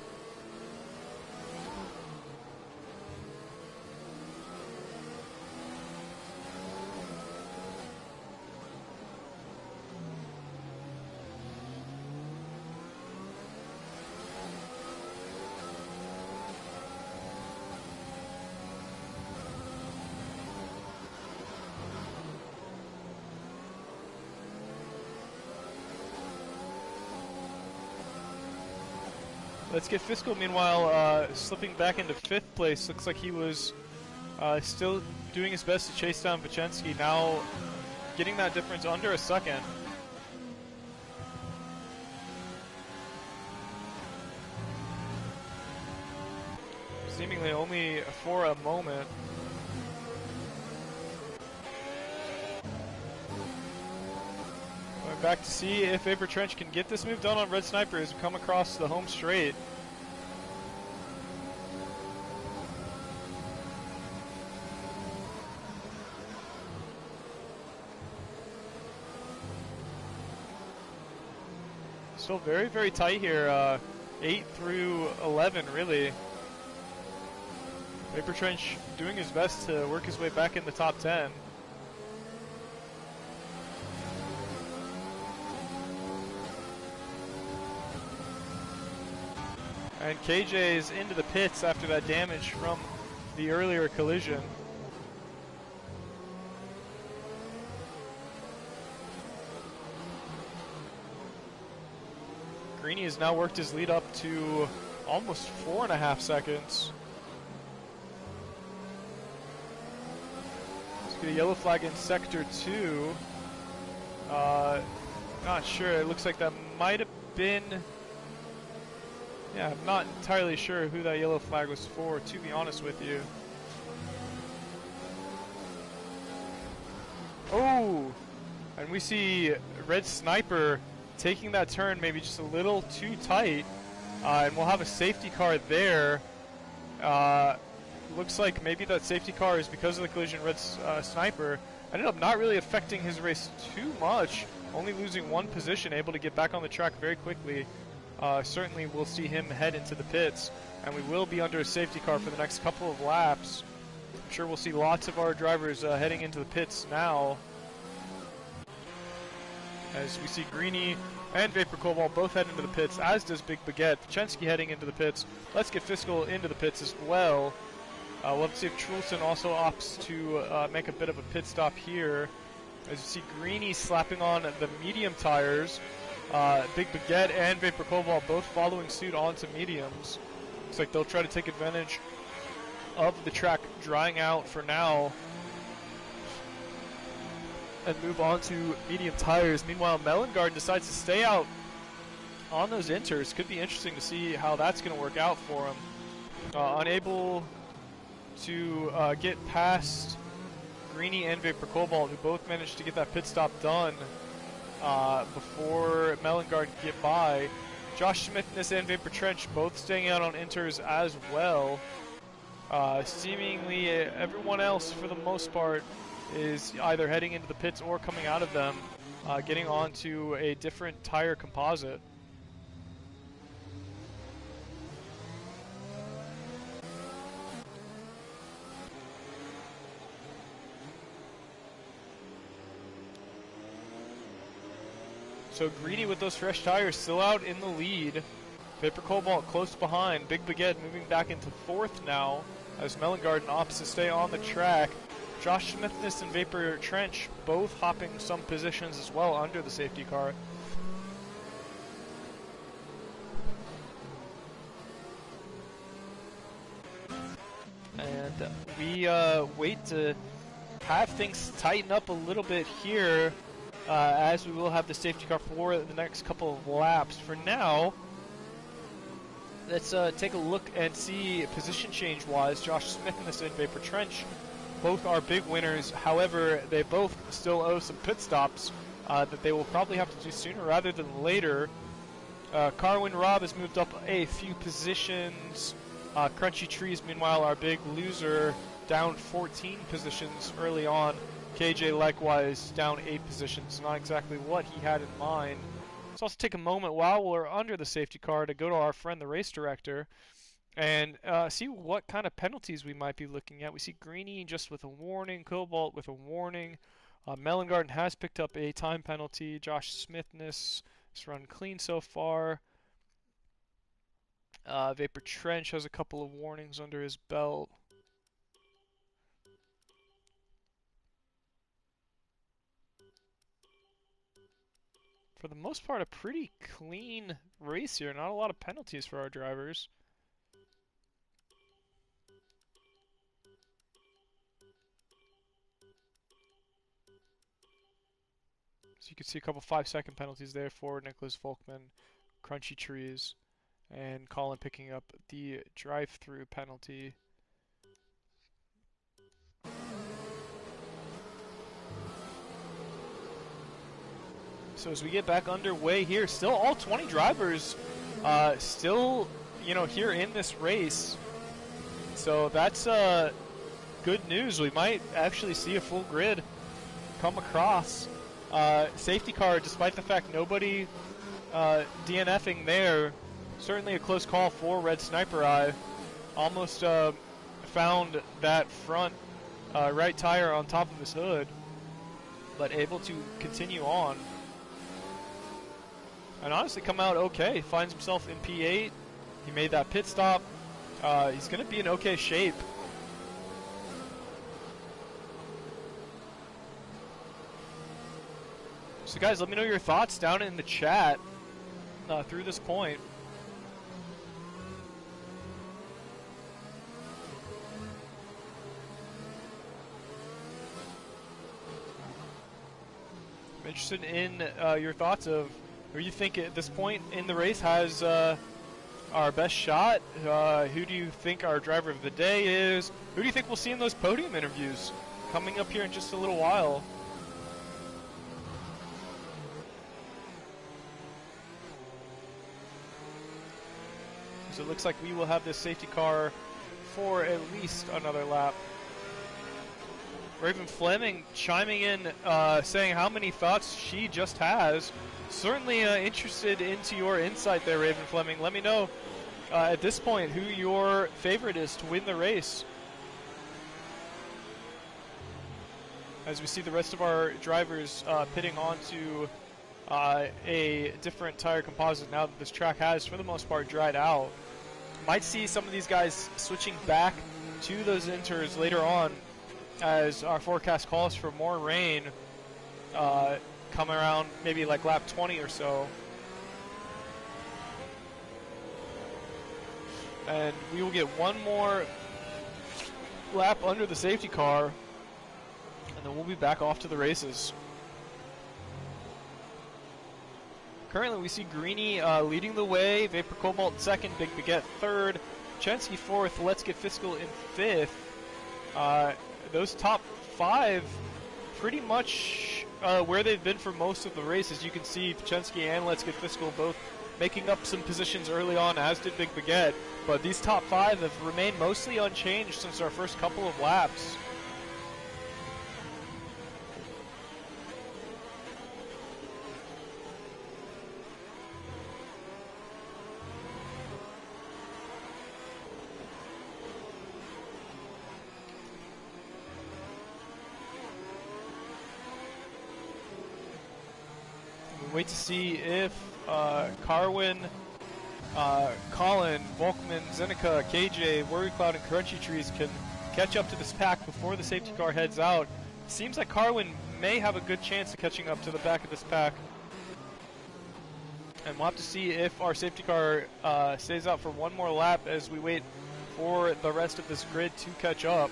Let's get Fiscal, meanwhile, slipping back into 5th place. Looks like he was still doing his best to chase down Vachensky, now getting that difference under a second. Seemingly only for a moment. Back to see if Vapor Trench can get this move done on Red Sniper as we come across the home straight. Still very, very tight here. 8 through 11, really. Vapor Trench doing his best to work his way back in the top 10. And KJ is into the pits after that damage from the earlier collision. Greeny has now worked his lead up to almost 4.5 seconds. Let's get a yellow flag in sector 2. Not sure, it looks like that might have been, yeah, I'm not entirely sure who that yellow flag was for, to be honest with you. Oh, and we see Red Sniper taking that turn maybe just a little too tight, and we'll have a safety car there. Looks like maybe that safety car is because of the collision. Red Sniper ended up not really affecting his race too much, only losing 1 position, able to get back on the track very quickly. Certainly we'll see him head into the pits, and we will be under a safety car for the next couple of laps. I'm sure we'll see lots of our drivers heading into the pits now, as we see Greeny and Vapor Cobalt both head into the pits, as does Big Baguette. Pachensky heading into the pits. Let's get Fiscal into the pits as well. We'll have to see if Trulson also opts to make a bit of a pit stop here. As you see Greeny slapping on the medium tires. Big Baguette and Vapor Cobalt both following suit onto mediums. Looks like they'll try to take advantage of the track drying out for now and move on to medium tires. Meanwhile, Mellengarden decides to stay out on those inters. Could be interesting to see how that's going to work out for him. Unable to get past Greeny and Vapor Cobalt, who both managed to get that pit stop done before Mellengarden could get by. Josh Smithness and Vapor Trench both staying out on inters as well. Seemingly everyone else, for the most part, is either heading into the pits or coming out of them, getting onto a different tire composite. So Greeny with those fresh tires still out in the lead. Vapor Cobalt close behind. Big Baguette moving back into 4th now, as Mellengarden opts to stay on the track. Josh Smithness and Vapor Trench both hopping some positions as well under the safety car. And we wait to have things tighten up a little bit here, as we will have the safety car for the next couple of laps. For now, let's take a look and see position change wise. Josh Smithness and Vapor Trench both are big winners. However, they both still owe some pit stops that they will probably have to do sooner rather than later. Carwin Robb has moved up a few positions. Crunchy Trees, meanwhile, our big loser, down 14 positions early on. KJ likewise down 8 positions. Not exactly what he had in mind. Let's also take a moment while we're under the safety car to go to our friend the race director and see what kind of penalties we might be looking at. We see Greeny just with a warning, Cobalt with a warning. Mellengarden has picked up a time penalty. Josh Smithness has run clean so far. Vapor Trench has a couple of warnings under his belt. For the most part, a pretty clean race here. Not a lot of penalties for our drivers. So you can see a couple 5-second penalties there for Nicholas Volkman, Crunchy Trees, and Colin picking up the drive-through penalty. So as we get back underway here, still all 20 drivers still, here in this race. So that's good news. We might actually see a full grid come across. Safety car, despite the fact nobody DNFing there. Certainly a close call for Red Sniper Eye. Almost found that front right tire on top of his hood, but able to continue on. And honestly come out okay. Finds himself in P8. He made that pit stop. He's going to be in okay shape. So guys, let me know your thoughts down in the chat through this point. I'm interested in your thoughts of who you think at this point in the race has our best shot. Who do you think our driver of the day is? Who do you think we'll see in those podium interviews coming up here in just a little while? So it looks like we will have this safety car for at least another lap. Raven Fleming chiming in, saying how many thoughts she just has. Certainly interested into your insight there, Raven Fleming. Let me know at this point who your favorite is to win the race. As we see the rest of our drivers pitting onto a different tire composite now that this track has, for the most part, dried out. Might see some of these guys switching back to those inters later on as our forecast calls for more rain coming around maybe like lap 20 or so. And we will get one more lap under the safety car, and then we'll be back off to the races. Currently we see Greeny leading the way, Vapor Cobalt second, Big Baguette third, Chensky fourth, Let's Get Fiscal in fifth. Those top five pretty much where they've been for most of the race. As you can see, Chensky and Let's Get Fiscal both making up some positions early on, as did Big Baguette. But these top five have remained mostly unchanged since our first couple of laps. Wait to see if Carwin, Colin, Volkman, Zeneca, KJ, Worry Cloud, and Crunchy Trees can catch up to this pack before the safety car heads out. Seems like Carwin may have a good chance of catching up to the back of this pack. And we'll have to see if our safety car stays out for one more lap as we wait for the rest of this grid to catch up.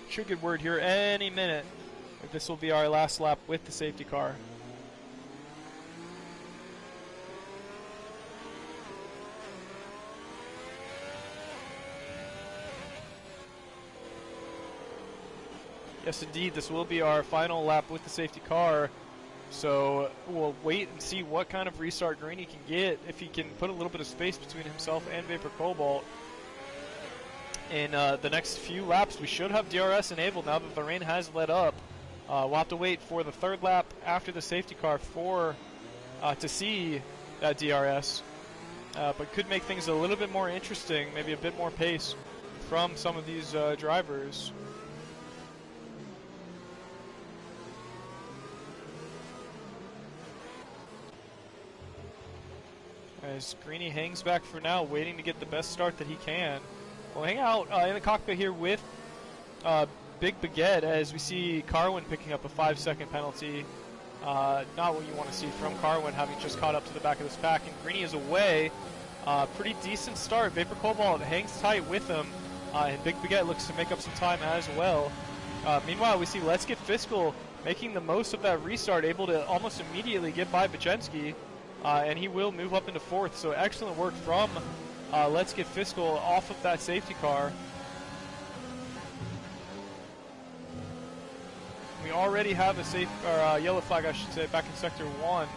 Should get word here any minute if this will be our last lap with the safety car. Yes, indeed, this will be our final lap with the safety car. So we'll wait and see what kind of restart Greeny can get, if he can put a little bit of space between himself and Vapor Cobalt. In the next few laps, we should have DRS enabled now that the rain has let up. We'll have to wait for the third lap after the safety car to see that DRS. But could make things a little bit more interesting, maybe a bit more pace from some of these drivers. As Greeny hangs back for now, waiting to get the best start that he can. We'll hang out in the cockpit here with Big Baguette as we see Carwin picking up a 5-second penalty. Not what you want to see from Carwin, having just caught up to the back of this pack. And Greeny is away. Pretty decent start. Vapor Cobalt hangs tight with him. And Big Baguette looks to make up some time as well. Meanwhile, we see Let's Get Fiscal making the most of that restart, able to almost immediately get by Bajensky. And he will move up into fourth. So excellent work from Let's Get Fiscal off of that safety car. We already have a yellow flag, I should say, back in Sector 1.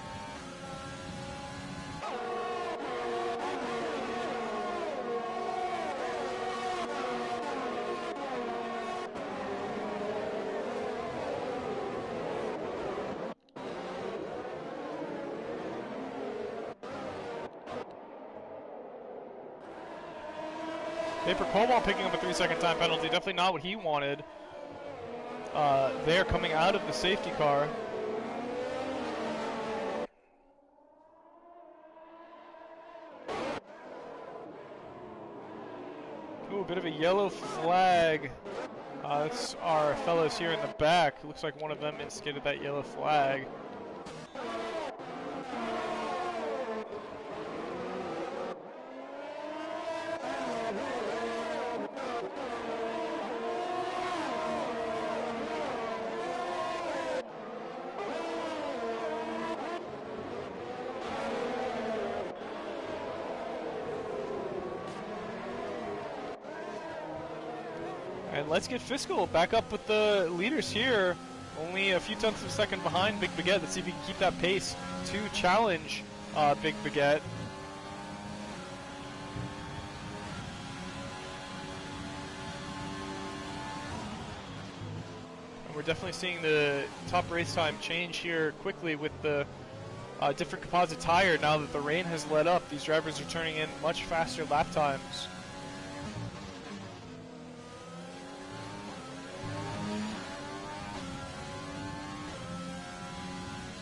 Vapor Cobalt picking up a 3-second time penalty. Definitely not what he wanted. They're coming out of the safety car. Ooh, a bit of a yellow flag. That's our fellows here in the back. It looks like one of them instigated that yellow flag. And let's get Fiscal back up with the leaders here. Only a few tenths of a second behind Big Baguette. Let's see if he can keep that pace to challenge Big Baguette. And we're definitely seeing the top race time change here quickly with the different composite tire. Now that the rain has let up, these drivers are turning in much faster lap times.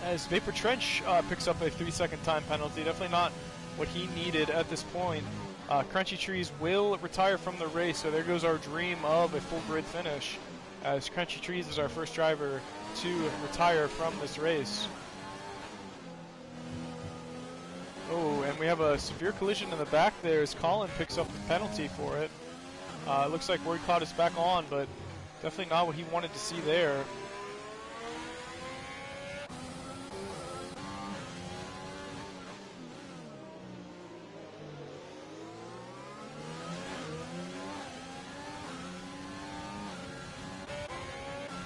As Vapor Trench picks up a 3-second time penalty, definitely not what he needed at this point. Crunchy Trees will retire from the race, so there goes our dream of a full grid finish, as Crunchy Trees is our first driver to retire from this race. Oh, and we have a severe collision in the back there as Colin picks up the penalty for it. It looks like Word Cloud is back on, but definitely not what he wanted to see there.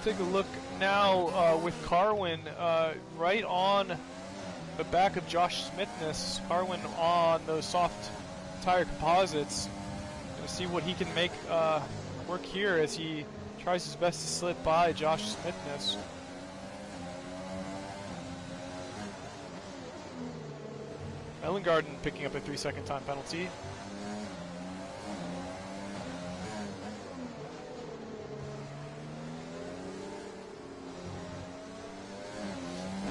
Take a look now with Carwin right on the back of Josh Smithness. Carwin on those soft tire composites. Gonna see what he can make work here as he tries his best to slip by Josh Smithness. Ellengarden picking up a 3-second time penalty.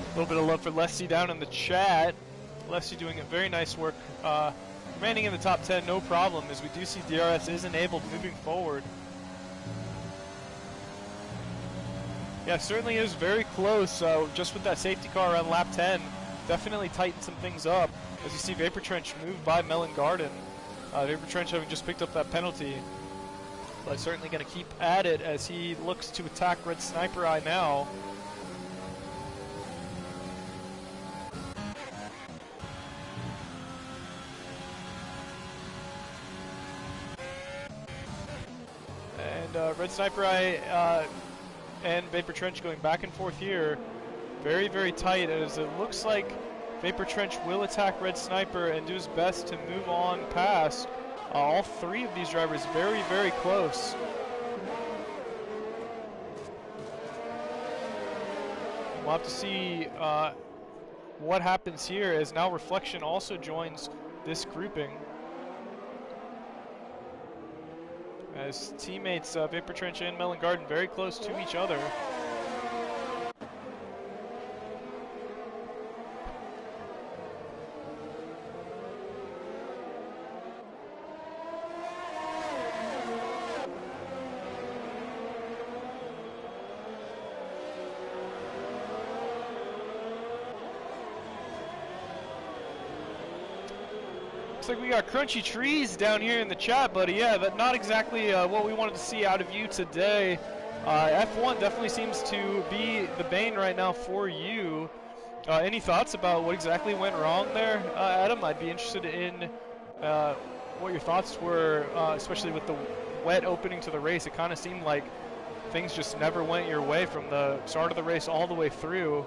A little bit of love for Leslie down in the chat. Leslie doing a very nice work. Remaining in the top 10, no problem, as we do see DRS is enabled moving forward. Yeah, certainly is very close. Just with that safety car on lap 10, definitely tightened some things up. As you see Vapor Trench moved by Melon Garden. Vapor Trench having just picked up that penalty. But certainly going to keep at it as he looks to attack Red Sniper Eye now. Red Sniper Eye and Vapor Trench going back and forth here. Very, very tight, as it looks like Vapor Trench will attack Red Sniper and do his best to move on past. All three of these drivers very, very close. We'll have to see what happens here, as now Reflection also joins this grouping. As teammates Vapor Trench and Melon Garden very close to each other. Looks like we got Crunchy Trees down here in the chat, buddy. Yeah, but not exactly what we wanted to see out of you today. F1 definitely seems to be the bane right now for you. Any thoughts about what exactly went wrong there, Adam? I'd be interested in what your thoughts were, especially with the wet opening to the race. It kind of seemed like things just never went your way from the start of the race all the way through.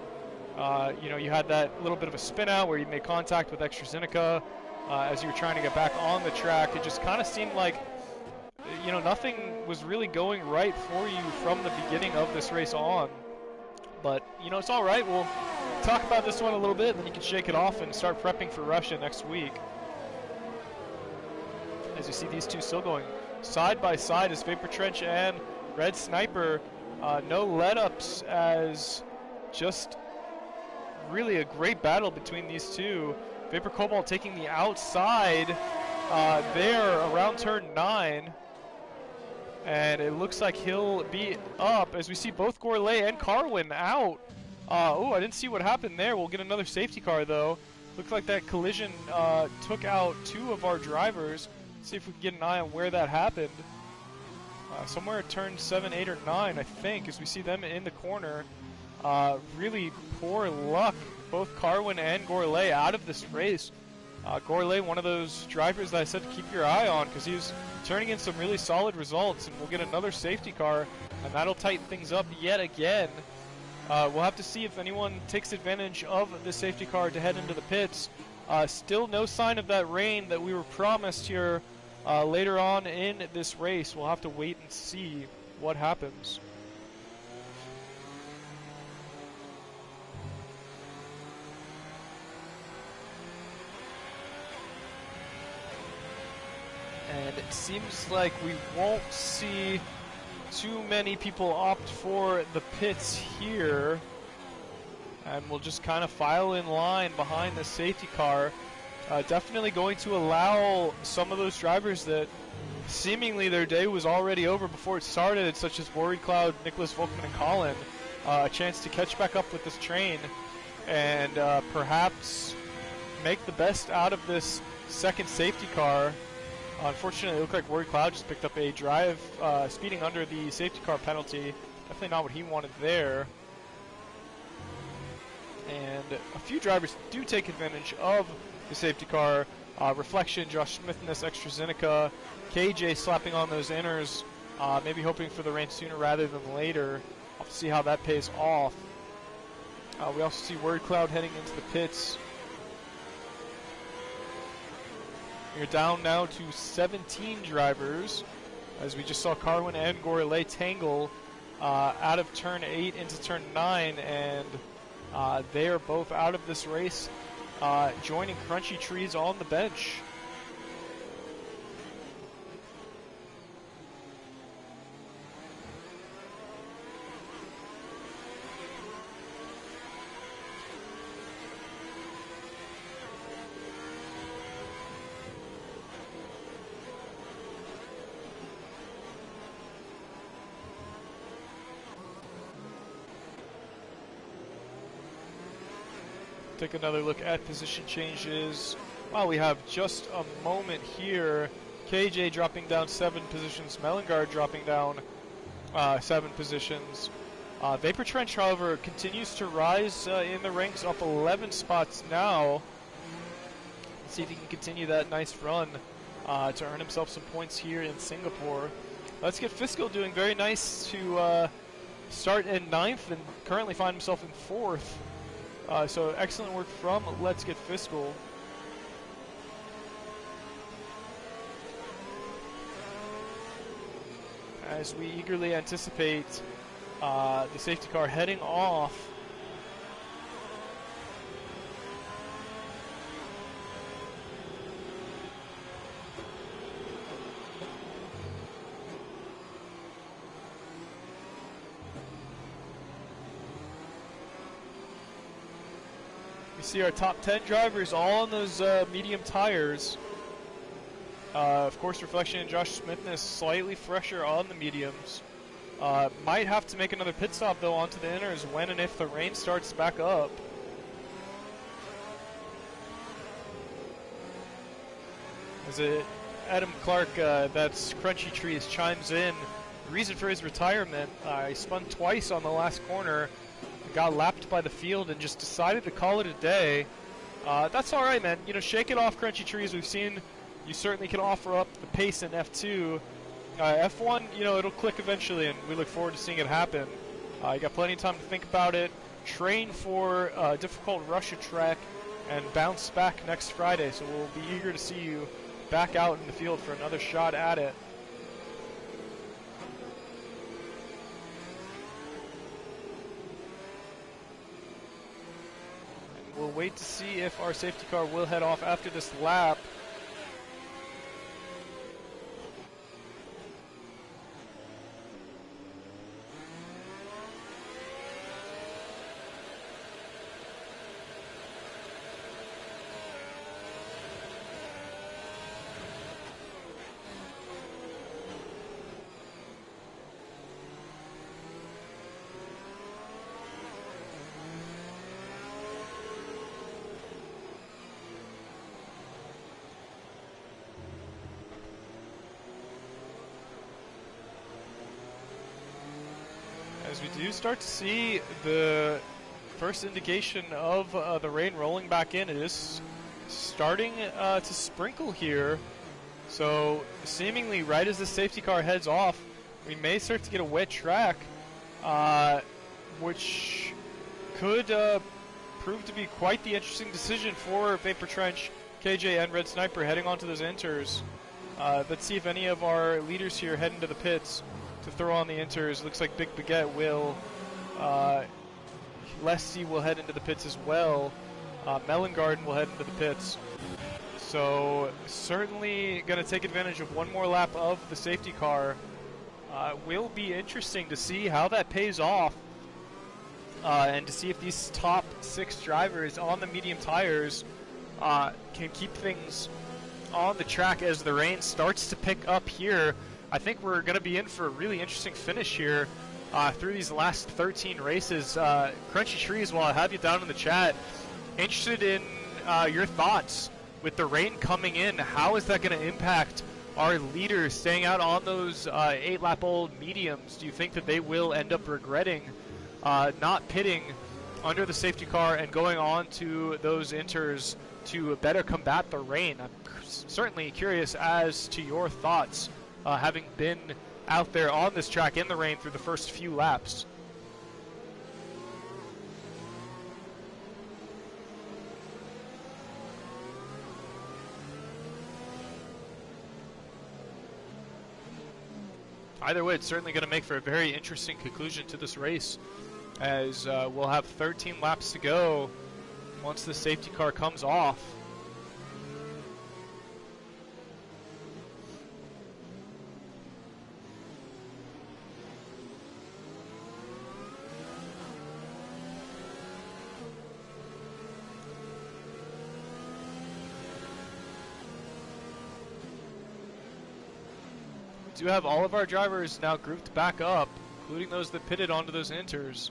You know, you had that little bit of a spin out where you made contact with AstraZeneca. As you were trying to get back on the track, it just kind of seemed like, you know, nothing was really going right for you from the beginning of this race on. But, you know, it's all right. We'll talk about this one a little bit, and then you can shake it off and start prepping for Russia next week. As you see these two still going side by side as Vapor Trench and Red Sniper. No let-ups, as just really a great battle between these two. Vapor Cobalt taking the outside there around turn 9. And it looks like he'll be up as we see both Gourlay and Carwin out. Oh, I didn't see what happened there. We'll get another safety car, though. Looks like that collision took out 2 of our drivers. Let's see if we can get an eye on where that happened. Somewhere at turn 7, 8, or 9, I think, as we see them in the corner. Really poor luck. Both Carwin and Gourlay out of this race. Gourlay, one of those drivers that I said to keep your eye on, because he was turning in some really solid results, and we'll get another safety car, and that'll tighten things up yet again. We'll have to see if anyone takes advantage of the safety car to head into the pits. Still no sign of that rain that we were promised here later on in this race. We'll have to wait and see what happens. And it seems like we won't see too many people opt for the pits here. And we'll just kind of file in line behind the safety car. Definitely going to allow some of those drivers that seemingly their day was already over before it started, such as Worried Cloud, Nicholas Volkman, and Colin, a chance to catch back up with this train and perhaps make the best out of this second safety car. Unfortunately, it looked like Worried Cloud just picked up a drive speeding under the safety car penalty. Definitely not what he wanted there. And a few drivers do take advantage of the safety car. Reflection, Josh Smith in this AstraZeneca. KJ slapping on those inners, maybe hoping for the rain sooner rather than later. I'll see how that pays off. We also see Worried Cloud heading into the pits. We're down now to 17 drivers, as we just saw Carwin and Gourlay tangle out of turn 8 into turn 9, and they are both out of this race, joining Crunchy Trees on the bench. Take another look at position changes. Well, we have just a moment here. KJ dropping down 7 positions. Mellengard dropping down 7 positions. Vapor Trench, however, continues to rise in the ranks, up 11 spots now. Let's see if he can continue that nice run to earn himself some points here in Singapore. Let's get Fiscal doing very nice to start in 9th and currently find himself in 4th. So excellent work from Let's Get Fiscal. As we eagerly anticipate the safety car heading off. See our top 10 drivers all on those medium tires. Of course, Reflection and Josh Smith is slightly fresher on the mediums. Might have to make another pit stop, though, onto the inners when and if the rain starts back up. As Adam Clark, that's Crunchy Trees, chimes in. The reason for his retirement, he spun twice on the last corner, got lapped by the field, and just decided to call it a day. That's all right, man. You know, shake it off, Crunchy Trees. We've seen you certainly can offer up the pace in F2. F1, you know, it'll click eventually, and we look forward to seeing it happen. You got plenty of time to think about it, train for a difficult Russia track, and bounce back next Friday. So we'll be eager to see you back out in the field for another shot at it. We'll wait to see if our safety car will head off after this lap. we do start to see the first indication of the rain rolling back in. It is starting to sprinkle here. So seemingly right as the safety car heads off, we may start to get a wet track, which could prove to be quite the interesting decision for Vapor Trench, KJ, and Red Sniper heading onto those inters. Let's see if any of our leaders here head into the pits to throw on the inters. Looks like Big Baguette will. Lesty will head into the pits as well. Melon Garden will head into the pits. So certainly going to take advantage of one more lap of the safety car. Will be interesting to see how that pays off, and to see if these top 6 drivers on the medium tires can keep things on the track as the rain starts to pick up here. I think we're going to be in for a really interesting finish here through these last 13 races. Crunchy Trees, while I have you down in the chat, interested in your thoughts with the rain coming in. How is that going to impact our leaders staying out on those 8-lap-old mediums? Do you think that they will end up regretting not pitting under the safety car and going on to those inters to better combat the rain? I'm certainly curious as to your thoughts, having been out there on this track in the rain through the first few laps. Either way, it's certainly going to make for a very interesting conclusion to this race, as we'll have 13 laps to go once the safety car comes off. We do have all of our drivers now grouped back up, including those that pitted onto those inters.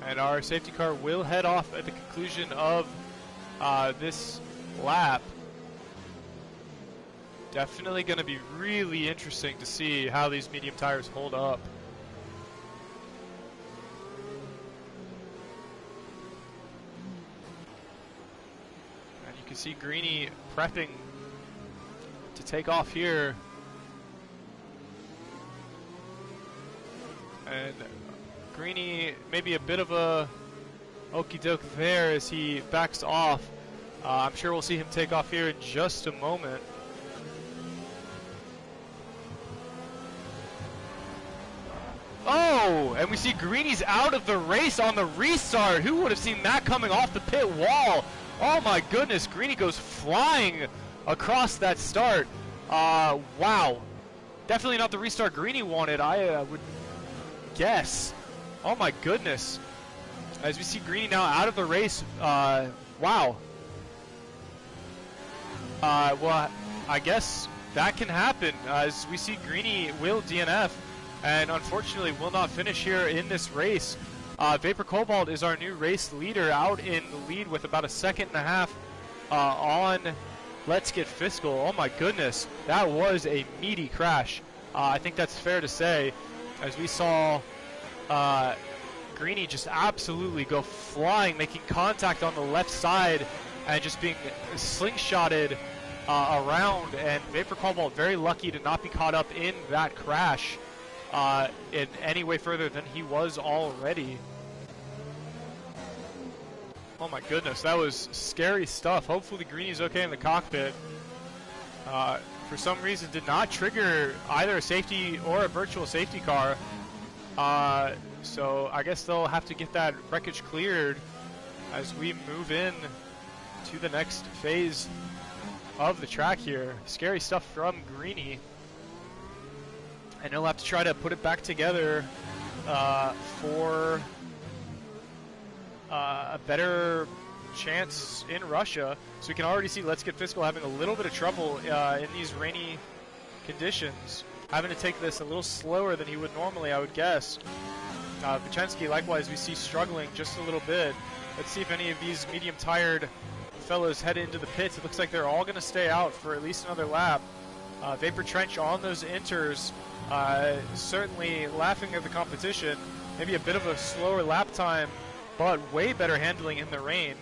And our safety car will head off at the conclusion of this lap. Definitely going to be really interesting to see how these medium tires hold up. And you can see Greeny prepping to take off here. And Greeny maybe a bit of a okey doke there as he backs off. I'm sure we'll see him take off here in just a moment. Oh, and we see Greeny's out of the race on the restart. Who would have seen that coming off the pit wall? Oh my goodness, Greeny goes flying across that start. Wow. Definitely not the restart Greeny wanted, I would guess. Oh my goodness. As we see Greeny now out of the race. Wow. Well, I guess that can happen as we see Greeny will DNF and unfortunately will not finish here in this race. Vapor Cobalt is our new race leader, out in the lead with about a second and a half on Let's Get Fiscal. Oh my goodness, that was a meaty crash. I think that's fair to say, as we saw Greeny just absolutely go flying, making contact on the left side and just being slingshotted around, and Vapor Cobalt very lucky to not be caught up in that crash in any way further than he was already. Oh my goodness, that was scary stuff. Hopefully Greeny's okay in the cockpit. For some reason did not trigger either a safety or a virtual safety car. So I guess they'll have to get that wreckage cleared as we move in to the next phase of the track here. Scary stuff from Greeny. And he'll have to try to put it back together for a better chance in Russia. So we can already see Let's Get Fiscal having a little bit of trouble in these rainy conditions, having to take this a little slower than he would normally, I would guess. Vachensky, likewise, we see struggling just a little bit. Let's see if any of these medium-tired fellows head into the pits. It looks like they're all going to stay out for at least another lap. Vapor Trench on those inters, certainly laughing at the competition. Maybe a bit of a slower lap time, but way better handling in the rain.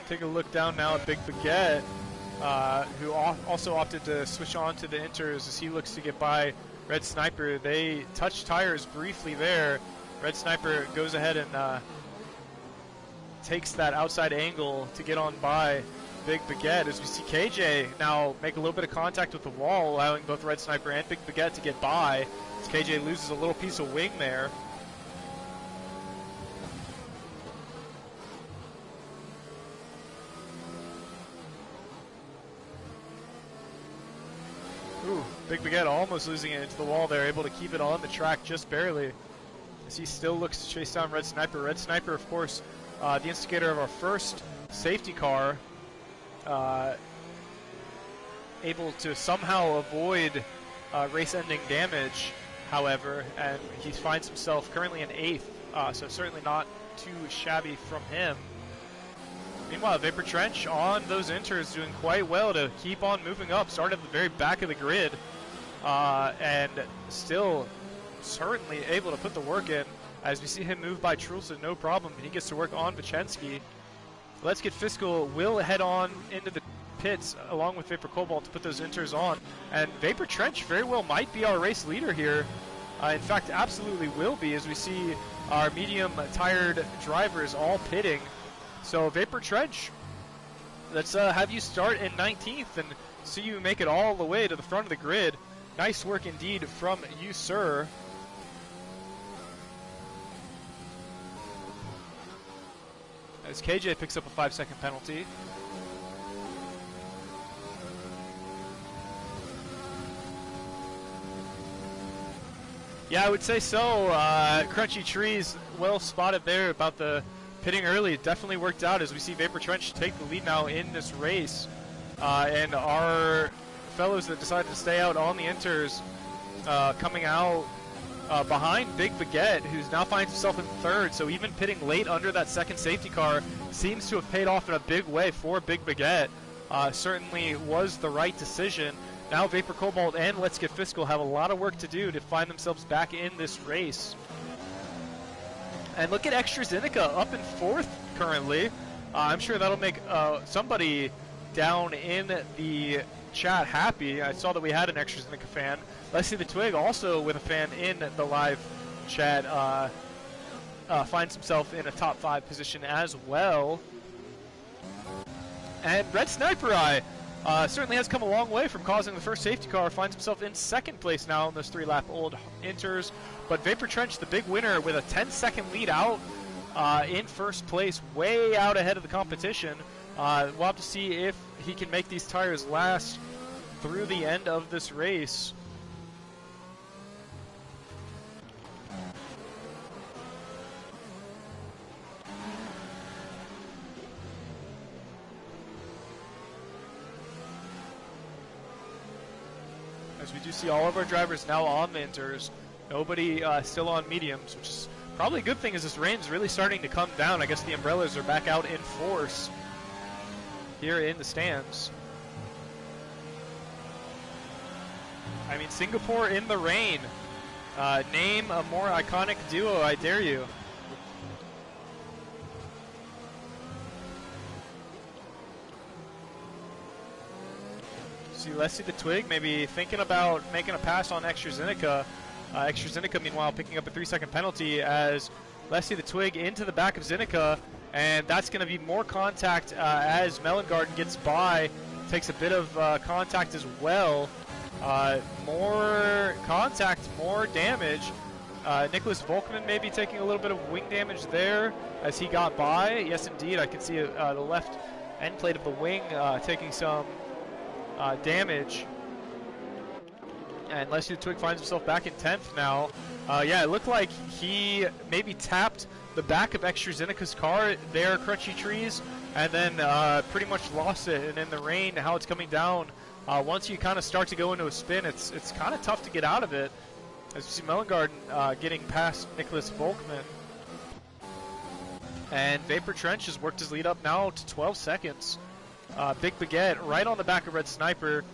Take a look down now at Big Baguette, who also opted to switch on to the inters as he looks to get by Red Sniper. They touch tires briefly there. Red Sniper goes ahead and takes that outside angle to get on by Big Baguette, as we see KJ now make a little bit of contact with the wall, allowing both Red Sniper and Big Baguette to get by, as KJ loses a little piece of wing there. Ooh, Big Baguette almost losing it into the wall there, able to keep it on the track just barely, as he still looks to chase down Red Sniper. Red Sniper, of course, the instigator of our first safety car, able to somehow avoid race-ending damage, however, and he finds himself currently in 8th, so certainly not too shabby from him. Meanwhile, Vapor Trench on those inters doing quite well to keep on moving up, started at the very back of the grid, and still certainly able to put the work in, as we see him move by Trulson, no problem, and he gets to work on Vachensky. Let's Get Fiscal will head on into the pits along with Vapor Cobalt to put those inters on, and Vapor Trench very well might be our race leader here. In fact, absolutely will be, as we see our medium-tired drivers all pitting. So Vapor Trench, let's have you start in 19th and see you make it all the way to the front of the grid. Nice work indeed from you, sir. As KJ picks up a 5-second penalty. Yeah, I would say so. Crunchy Trees, well spotted there about the pitting early. It definitely worked out, as we see Vapor Trench take the lead now in this race. And our fellows that decided to stay out on the inters coming out behind Big Baguette, who's now finds himself in 3rd. So even pitting late under that second safety car seems to have paid off in a big way for Big Baguette. Certainly was the right decision. Now Vapor Cobalt and Let's Get Fiscal have a lot of work to do to find themselves back in this race. And look at AstraZeneca up in 4th currently. I'm sure that'll make somebody down in the chat happy. I saw that we had an AstraZeneca fan. Leslie the Twig, also with a fan in the live chat, finds himself in a top 5 position as well. And Red Sniper Eye certainly has come a long way from causing the first safety car, finds himself in 2nd place now in those 3-lap old inters. But Vapor Trench, the big winner, with a 10-second lead out in 1st place, way out ahead of the competition. We'll have to see if he can make these tires last through the end of this race. As we do see all of our drivers now on the inters, nobody still on mediums, which is probably a good thing, as this rain's really starting to come down. I guess the umbrellas are back out in force here in the stands. I mean, Singapore in the rain. Name a more iconic duo, I dare you. See Leslie the Twig maybe thinking about making a pass on AstraZeneca. AstraZeneca, meanwhile, picking up a 3-second penalty as Leslie the Twig into the back of Zeneca, and that's going to be more contact as Mellengarden gets by, takes a bit of contact as well. More contact, more damage. Nicholas Volkman maybe taking a little bit of wing damage there as he got by. Yes, indeed, I can see the left end plate of the wing taking some damage. And Leslie the Twig finds himself back in 10th now. Yeah, it looked like he maybe tapped the back of AstraZeneca's car there, Crunchy Trees, and then pretty much lost it. And in the rain, how it's coming down, once you kind of start to go into a spin, it's kind of tough to get out of it. As you see Mellengarden getting past Nicholas Volkman. And Vapor Trench has worked his lead up now to 12 seconds. Big Baguette right on the back of Red Sniper,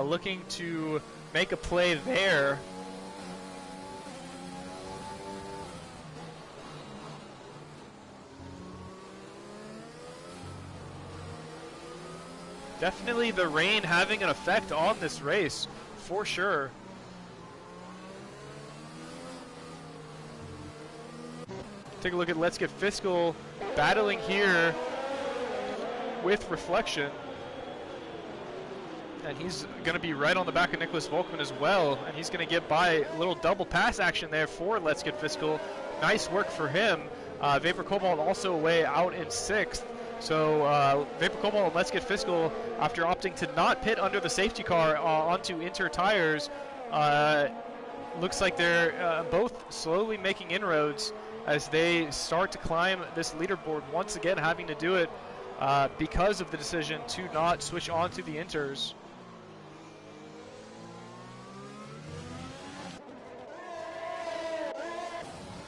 looking to make a play there. Definitely the rain having an effect on this race, for sure. Take a look at Let's Get Fiscal battling here with Reflection. And he's going to be right on the back of Nicholas Volkman as well. And he's going to get by a little double pass action there for Let's Get Fiscal. Nice work for him. Vapor Cobalt also away out in 6th. So Vapor Cobalt and Let's Get Fiscal, after opting to not pit under the safety car onto Inter tires, looks like they're both slowly making inroads as they start to climb this leaderboard, once again having to do it because of the decision to not switch on to the Inters.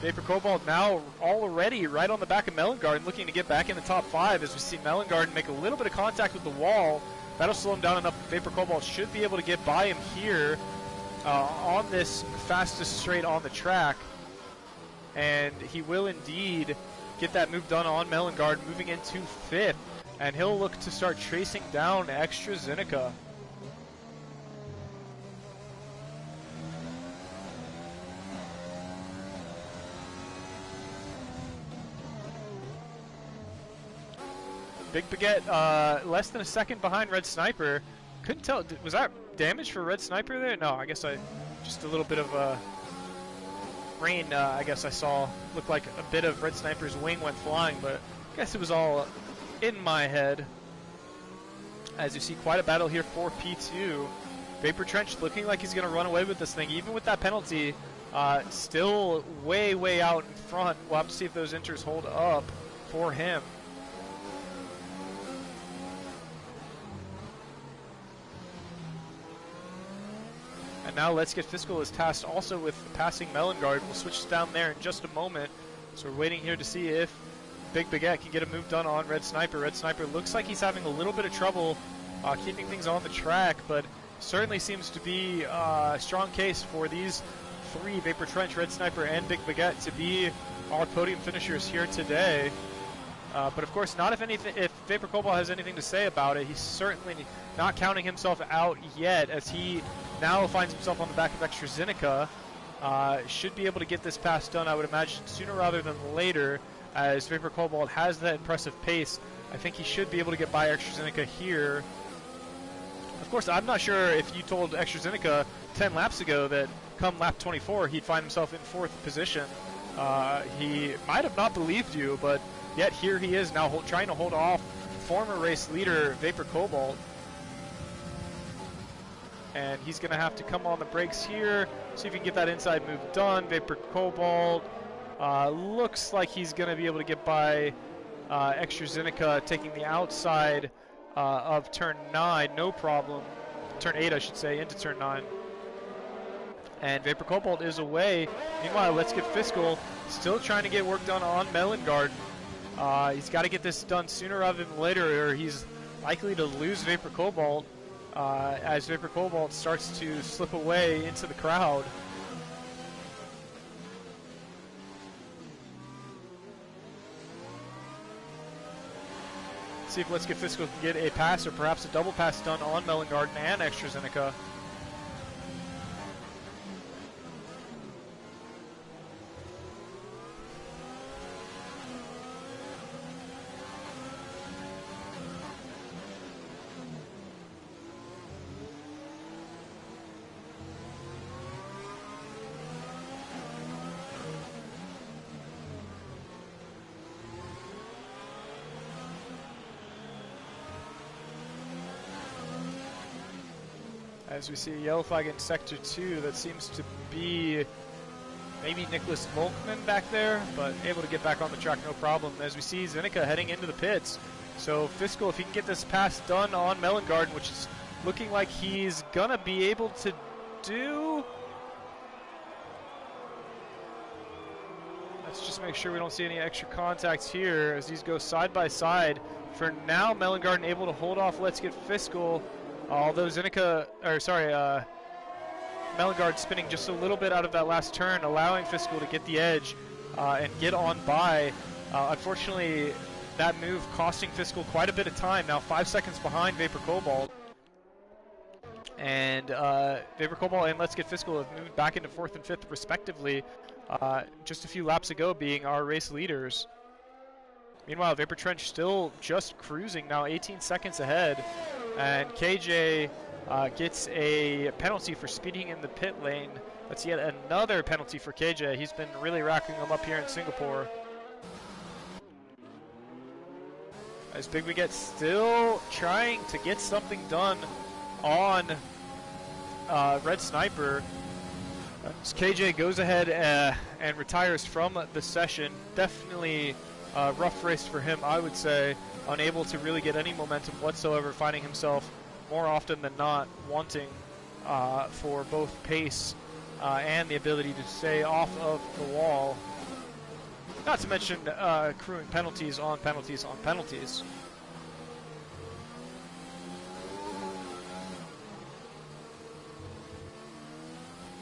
Vapor Cobalt now already right on the back of Mellengarden, looking to get back in the top 5 as we see Mellengarden make a little bit of contact with the wall. That'll slow him down enough. Vapor Cobalt should be able to get by him here on this fastest straight on the track. And he will indeed get that move done on Mellengarden, moving into 5th. And he'll look to start tracing down AstraZeneca. Big Baguette less than a second behind Red Sniper. Couldn't tell, was that damage for Red Sniper there? No, I guess just a little bit of rain, I guess I saw. Looked like a bit of Red Sniper's wing went flying, but I guess it was all in my head. As you see, quite a battle here for P2. Vapor Trench looking like he's going to run away with this thing, even with that penalty. Still way, way out in front. We'll have to see if those Inters hold up for him. And now Let's Get Fiscal is tasked also with passing Mellengarden. We'll switch down there in just a moment. So we're waiting here to see if Big Baguette can get a move done on Red Sniper. Red Sniper looks like he's having a little bit of trouble keeping things on the track, but certainly seems to be a strong case for these 3, Vapor Trench, Red Sniper, and Big Baguette, to be our podium finishers here today. But of course, not if Vapor Cobalt has anything to say about it. He's certainly not counting himself out yet, as he now finds himself on the back of AstraZeneca. Should be able to get this pass done, I would imagine, sooner rather than later, as Vapor Cobalt has that impressive pace. I think he should be able to get by AstraZeneca here. Of course, I'm not sure if you told AstraZeneca 10 laps ago that come lap 24 he'd find himself in 4th position. He might have not believed you, but yet here he is now trying to hold off former race leader Vapor Cobalt. And he's going to have to come on the brakes here, see if he can get that inside move done. Vapor Cobalt looks like he's going to be able to get by AstraZeneca, taking the outside of turn 9, no problem. Turn 8, I should say, into turn 9. And Vapor Cobalt is away. Meanwhile, Let's Get Fiscal still trying to get work done on Mellengarden. He's got to get this done sooner rather than later, or he's likely to lose Vapor Cobalt as Vapor Cobalt starts to slip away into the crowd. See if Let's Get Fiscal can get a pass or perhaps a double pass done on Mellengarden and AstraZeneca. As we see a yellow flag in Sector 2, that seems to be maybe Nicholas Volkman back there, but able to get back on the track no problem. As we see Zenica heading into the pits. So Fiscal, if he can get this pass done on Mellengarden, which is looking like he's gonna be able to do. Let's just make sure we don't see any extra contacts here as these go side by side. For now, Mellengarden able to hold off Let's Get Fiscal, although Mellengarden spinning just a little bit out of that last turn, allowing Fiscal to get the edge and get on by. Unfortunately, that move costing Fiscal quite a bit of time. Now 5 seconds behind Vapor Cobalt. And Vapor Cobalt and Let's Get Fiscal have moved back into 4th and 5th respectively, just a few laps ago being our race leaders. Meanwhile, Vapor Trench still just cruising, now 18 seconds ahead. And KJ gets a penalty for speeding in the pit lane. That's yet another penalty for KJ. He's been really racking them up here in Singapore. As Big Baguette still trying to get something done on Red Sniper. As KJ goes ahead and retires from the session. Definitely a rough race for him, I would say. Unable to really get any momentum whatsoever, finding himself more often than not wanting for both pace and the ability to stay off of the wall. Not to mention accruing penalties on penalties on penalties.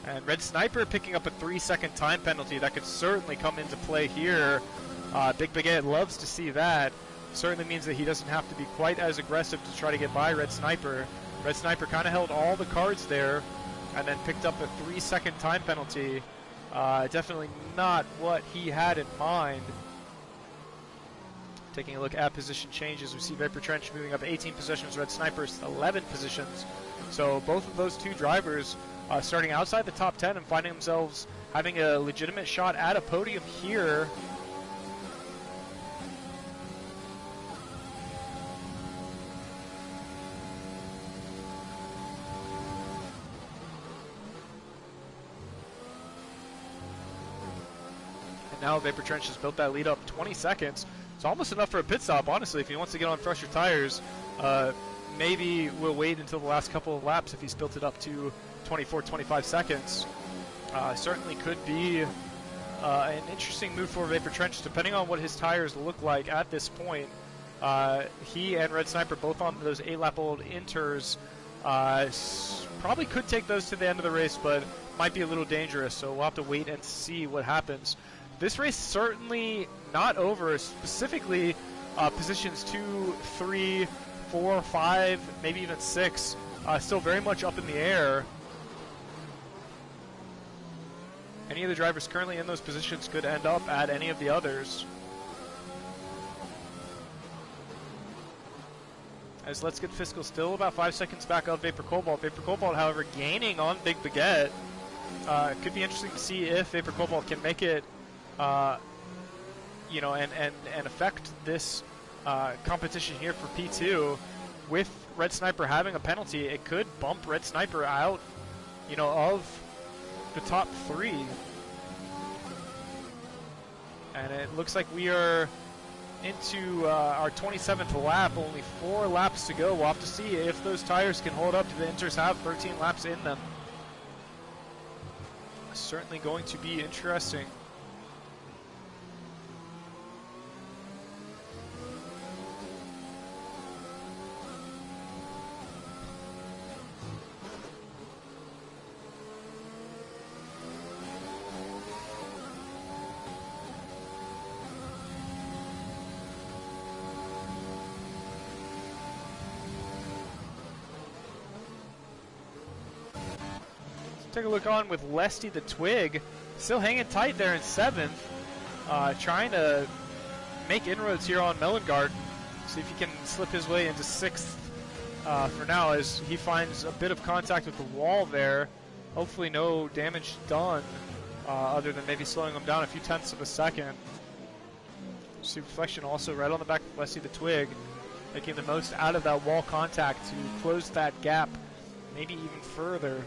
And Red Sniper picking up a 3-second time penalty that could certainly come into play here. Big Baguette loves to see that. Certainly means that he doesn't have to be quite as aggressive to try to get by Red Sniper. Red Sniper kind of held all the cards there and then picked up a 3-second time penalty. Definitely not what he had in mind. Taking a look at position changes, we see Vapor Trench moving up 18 positions, Red Sniper's 11 positions. So both of those two drivers starting outside the top 10 and finding themselves having a legitimate shot at a podium here. Now Vapor Trench has built that lead up 20 seconds. It's almost enough for a pit stop, honestly. If he wants to get on fresher tires, maybe we'll wait until the last couple of laps if he's built it up to 24, 25 seconds. Certainly could be an interesting move for Vapor Trench, depending on what his tires look like at this point. He and Red Sniper both on those 8-lap-old Inters. Probably could take those to the end of the race, but might be a little dangerous, so we'll have to wait and see what happens. This race certainly not over, specifically positions 2, 3, 4, 5, maybe even 6, still very much up in the air. Any of the drivers currently in those positions could end up at any of the others. As Let's Get Fiscal still about 5 seconds back of Vapor Cobalt. Vapor Cobalt, however, gaining on Big Baguette. It could be interesting to see if Vapor Cobalt can make it you know, and affect this competition here for P2. With Red Sniper having a penalty, it could bump Red Sniper out, you know, of the top 3. And it looks like we are into our 27th lap, only 4 laps to go. We'll have to see if those tires can hold up. The Inters have 13 laps in them. Certainly going to be interesting. Take a look on with Lesty the Twig, still hanging tight there in 7th, trying to make inroads here on Mellengarden. See if he can slip his way into 6th for now as he finds a bit of contact with the wall there. Hopefully no damage done other than maybe slowing him down a few tenths of a second. See reflection also right on the back of Lesty the Twig, making the most out of that wall contact to close that gap maybe even further.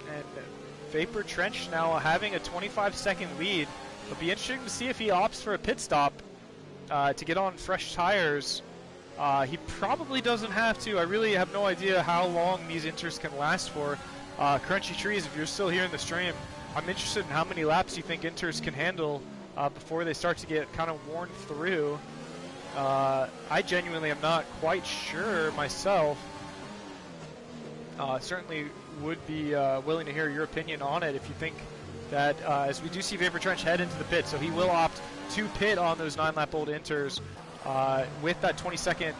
And Vapor Trench now having a 25-second lead. It'll be interesting to see if he opts for a pit stop to get on fresh tires. He probably doesn't have to. I really have no idea how long these inters can last for. Crunchy Trees, if you're still here in the stream, I'm interested in how many laps you think inters can handle before they start to get kind of worn through. I genuinely am not quite sure myself. Certainly would be willing to hear your opinion on it if you think that, as we do see Vapor Trench head into the pit, so he will opt to pit on those 9-lap-old inters with that 5-second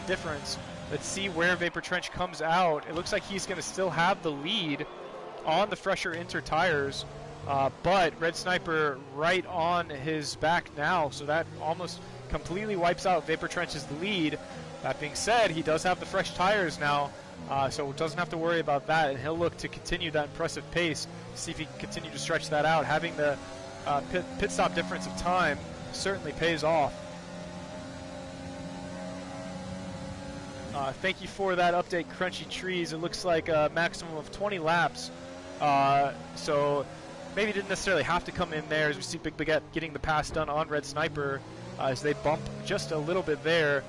difference. Let's see where Vapor Trench comes out. It looks like he's going to still have the lead on the fresher inter tires, but Red Sniper right on his back now, so that almost completely wipes out Vapor Trench's lead. That being said, he does have the fresh tires now, so doesn't have to worry about that, and he'll look to continue that impressive pace, see if he can continue to stretch that out. Having the pit stop difference of time certainly pays off. Thank you for that update, Crunchy Trees. It looks like a maximum of 20 laps, so maybe didn't necessarily have to come in there, as we see Big Baguette getting the pass done on Red Sniper as they bump just a little bit there.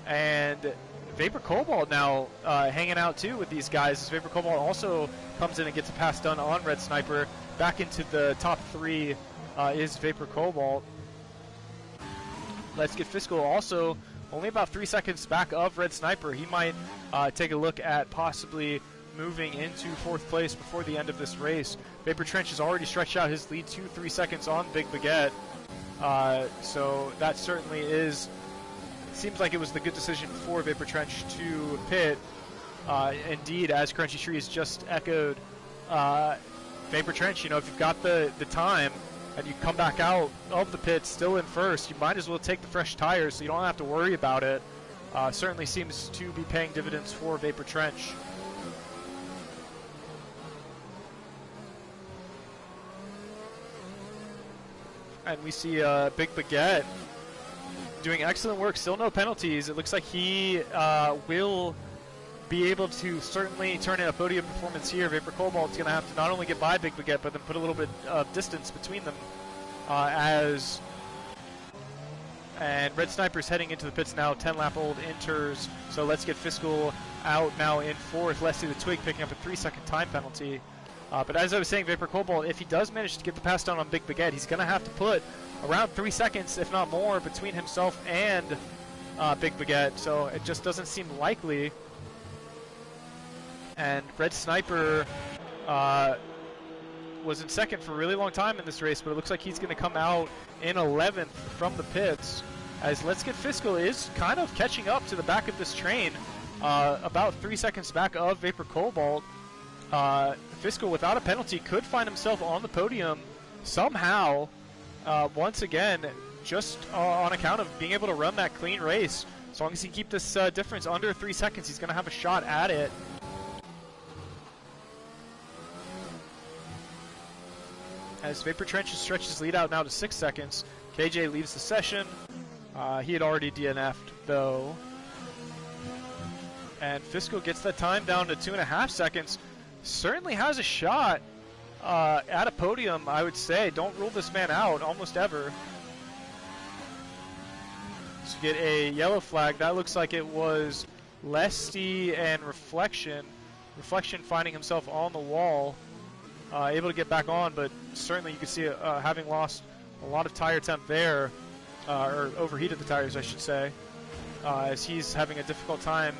And Vapor Cobalt now hanging out too with these guys, as Vapor Cobalt also comes in and gets a pass done on Red Sniper. Back into the top 3 is Vapor Cobalt. Let's Get Fiscal also only about 3 seconds back of Red Sniper. He might take a look at possibly moving into 4th place before the end of this race. Vapor Trench has already stretched out his lead to 3 seconds on Big Baguette. So that certainly is, seems like it was the good decision for Vapor Trench to pit. Indeed, as Crunchy Trees just echoed, Vapor Trench, you know, if you've got the time and you come back out of the pit still in first, you might as well take the fresh tires so you don't have to worry about it. Certainly seems to be paying dividends for Vapor Trench. And we see Big Baguette doing excellent work, still no penalties. It looks like he will be able to certainly turn in a podium performance here. Vapor Cobalt's going to have to not only get by Big Baguette, but then put a little bit of distance between them and Red Sniper's heading into the pits now, 10-lap-old inters. So Let's Get Fiscal out now in 4th. Leslie the Twig picking up a 3-second time penalty. But as I was saying, Vapor Cobalt, if he does manage to get the pass down on Big Baguette, he's going to have to put around 3 seconds, if not more, between himself and Big Baguette. So it just doesn't seem likely. And Red Sniper was in 2nd for a really long time in this race, but it looks like he's going to come out in 11th from the pits, as Let's Get Fiscal is kind of catching up to the back of this train, about 3 seconds back of Vapor Cobalt. Fiscal, without a penalty, could find himself on the podium somehow, once again, just on account of being able to run that clean race. As long as he can keep this difference under 3 seconds, he's going to have a shot at it. As Vapor Trench stretches his lead out now to 6 seconds, KJ leaves the session. He had already DNF'd, though. And Fiscal gets that time down to 2.5 seconds. Certainly has a shot at a podium, I would say. Don't rule this man out almost ever. So you get a yellow flag. That looks like it was Lesty and Reflection. Reflection finding himself on the wall. Able to get back on, but certainly you can see having lost a lot of tire temp there, or overheated the tires, I should say, as he's having a difficult time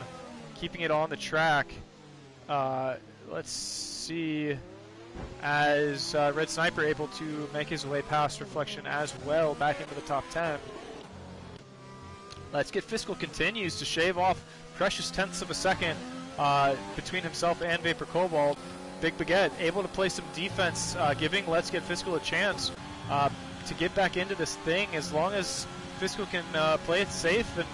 keeping it on the track. Let's see, as Red Sniper able to make his way past Reflection as well, back into the top 10. Let's Get Fiscal continues to shave off precious tenths of a second between himself and Vapor Cobalt. Big Baguette able to play some defense, giving Let's Get Fiscal a chance to get back into this thing. As long as Fiscal can play it safe and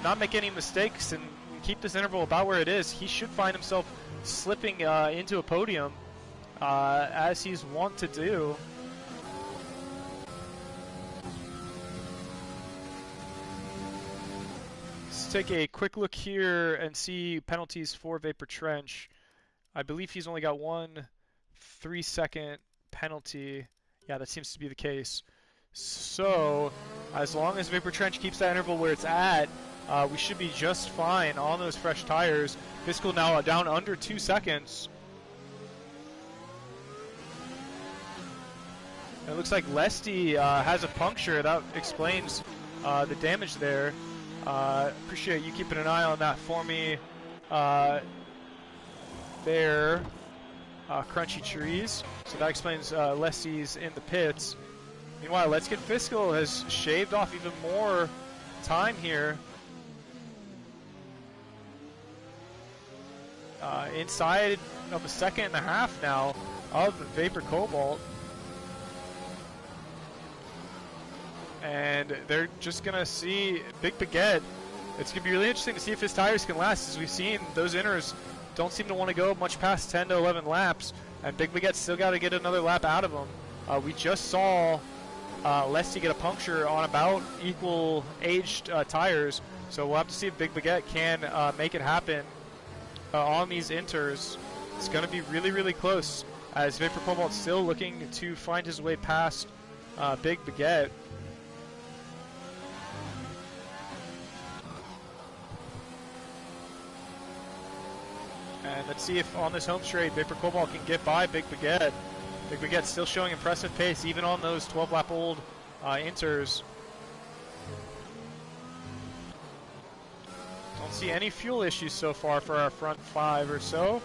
not make any mistakes and keep this interval about where it is, he should find himself slipping into a podium, as he's wont to do. Let's take a quick look here and see penalties for Vapor Trench. I believe he's only got 1 3-second penalty. Yeah, that seems to be the case. So, as long as Vapor Trench keeps that interval where it's at, we should be just fine on those fresh tires. Fiscal now down under 2 seconds. And it looks like Lesty has a puncture. That explains the damage there. Appreciate you keeping an eye on that for me. There, Crunchy Trees. So that explains Lesty's in the pits. Meanwhile, Let's Get Fiscal has shaved off even more time here. Inside of a 1.5 seconds now of Vapor Cobalt. And they're just going to see Big Baguette. It's going to be really interesting to see if his tires can last. As we've seen, those inners don't seem to want to go much past 10 to 11 laps. And Big Baguette's still got to get another lap out of him. We just saw Lesty get a puncture on about equal aged tires. So we'll have to see if Big Baguette can make it happen on these inters. It's going to be really, really close, as Vapor Cobalt's still looking to find his way past Big Baguette. And let's see if on this home straight, Vapor Cobalt can get by Big Baguette. Big Baguette's still showing impressive pace, even on those 12-lap-old inters. Don't see any fuel issues so far for our front 5 or so.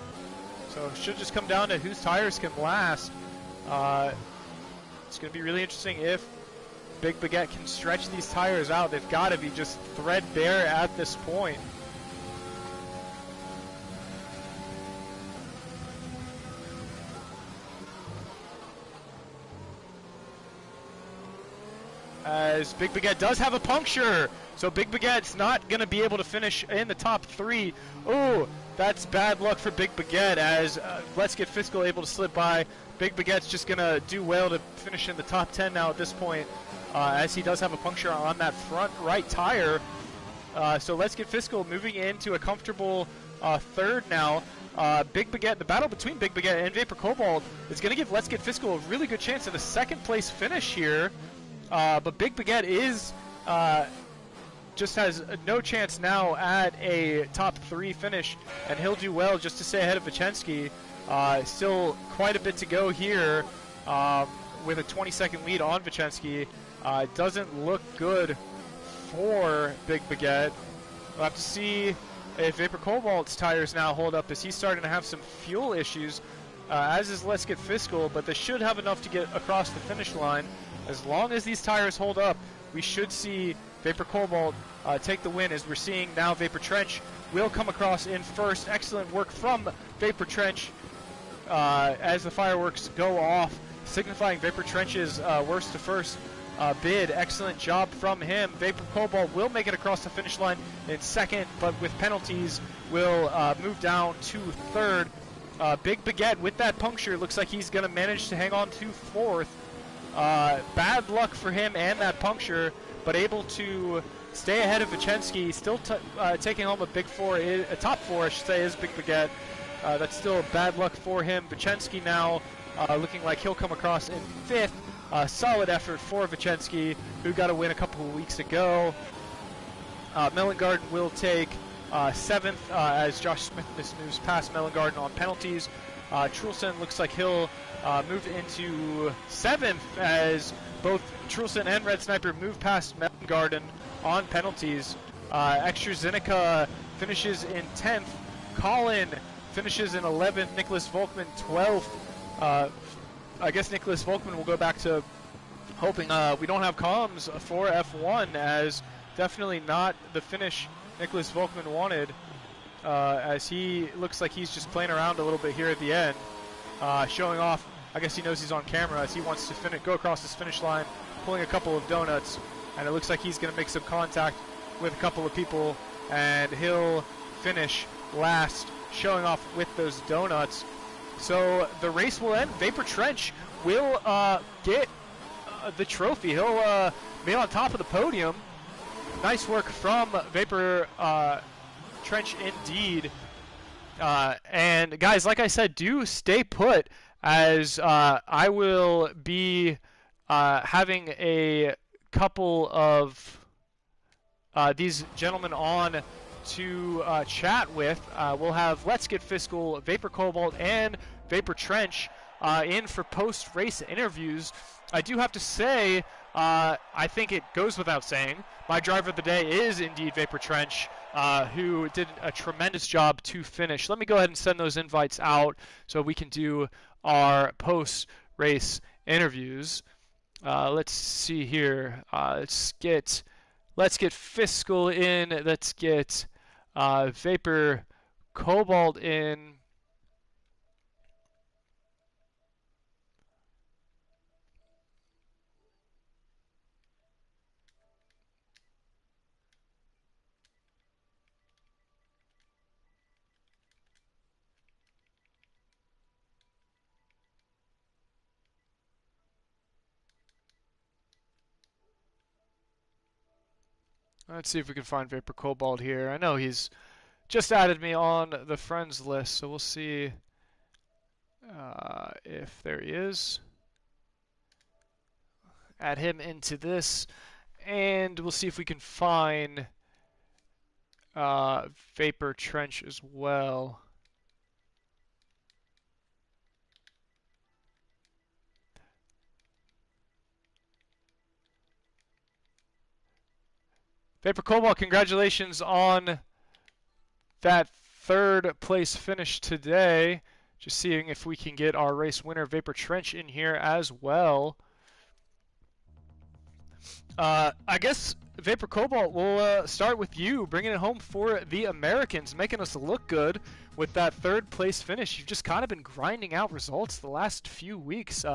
So it should just come down to whose tires can last. It's going to be really interesting if Big Baguette can stretch these tires out. They've got to be just threadbare at this point. As Big Baguette does have a puncture, so Big Baguette's not going to be able to finish in the top 3. Oh, that's bad luck for Big Baguette, as Let's Get Fiscal able to slip by. Big Baguette's just going to do well to finish in the top 10 now at this point, as he does have a puncture on that front right tire. So Let's Get Fiscal moving into a comfortable 3rd now. Big Baguette, the battle between Big Baguette and Vapor Cobalt is going to give Let's Get Fiscal a really good chance at a 2nd place finish here. But Big Baguette is just has no chance now at a top 3 finish, and he'll do well just to stay ahead of Vicensky. Still quite a bit to go here with a 20-second lead on Vicensky. It doesn't look good for Big Baguette. We'll have to see if Vapor Cobalt's tires now hold up, as he's starting to have some fuel issues, as is Let's Get Fiscal, but they should have enough to get across the finish line. As long as these tires hold up, we should see Vapor Cobalt take the win, as we're seeing now Vapor Trench will come across in first. Excellent work from Vapor Trench as the fireworks go off, signifying Vapor Trench's worst to first bid. Excellent job from him. Vapor Cobalt will make it across the finish line in second, but with penalties will move down to third. Big Baguette with that puncture looks like he's going to manage to hang on to fourth. Bad luck for him and that puncture, but able to stay ahead of Vicensky. Still taking home a top four, I should say, is Big Baguette. That's still bad luck for him. Vicensky now looking like he'll come across in fifth. Solid effort for Vicensky, who got a win a couple of weeks ago. Mellengarden will take seventh, as Josh Smith moves past Mellengarden on penalties. Trulson looks like he'll move into seventh, as both Trulson and Red Sniper move past Mellengarden on penalties. AstraZeneca finishes in 10th. Colin finishes in 11th. Nicholas Volkman 12th. I guess Nicholas Volkman will go back to hoping we don't have comms for F1, as definitely not the finish Nicholas Volkman wanted, as he looks like he's just playing around a little bit here at the end, showing off. I guess he knows he's on camera, as he wants to go across this finish line, pulling a couple of donuts, and it looks like he's going to make some contact with a couple of people, and he'll finish last showing off with those donuts. So the race will end. Vapor Trench will get the trophy. He'll be on top of the podium. Nice work from Vapor Trench indeed. And guys, like I said, do stay put, as I will be having a couple of these gentlemen on to chat with. We'll have Let's Get Fiscal, Vapor Cobalt, and Vapor Trench in for post-race interviews. I do have to say, I think it goes without saying, my driver of the day is indeed Vapor Trench, who did a tremendous job to finish. Let me go ahead and send those invites out so we can do our post-race interviews. Let's see here. Let's get Fiscal in. Let's get Vapor Cobalt in. Let's see if we can find Vapor Cobalt here. I know he's just added me on the friends list, so we'll see if there he is. Add him into this, and we'll see if we can find Vapor Trench as well. Vapor Cobalt, congratulations on that third place finish today. Just seeing if we can get our race winner Vapor Trench in here as well. I guess Vapor Cobalt, we'll start with you, bringing it home for the Americans, making us look good with that third place finish. You've just kind of been grinding out results the last few weeks.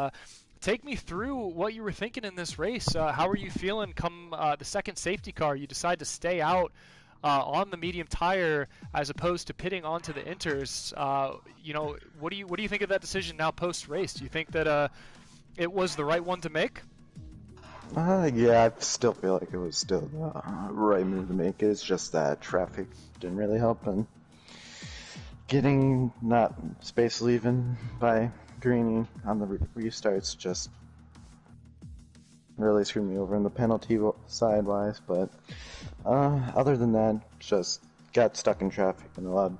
Take me through what you were thinking in this race. How are you feeling come the second safety car? You decide to stay out on the medium tire as opposed to pitting onto the inters. What do you think of that decision now post race? Do you think that it was the right one to make? Yeah, I still feel like it was still the right move to make. It's just that traffic didn't really help, and getting not space leaving by Greeny on the restarts just really screwed me over in the penalty side-wise. But other than that, just got stuck in traffic and allowed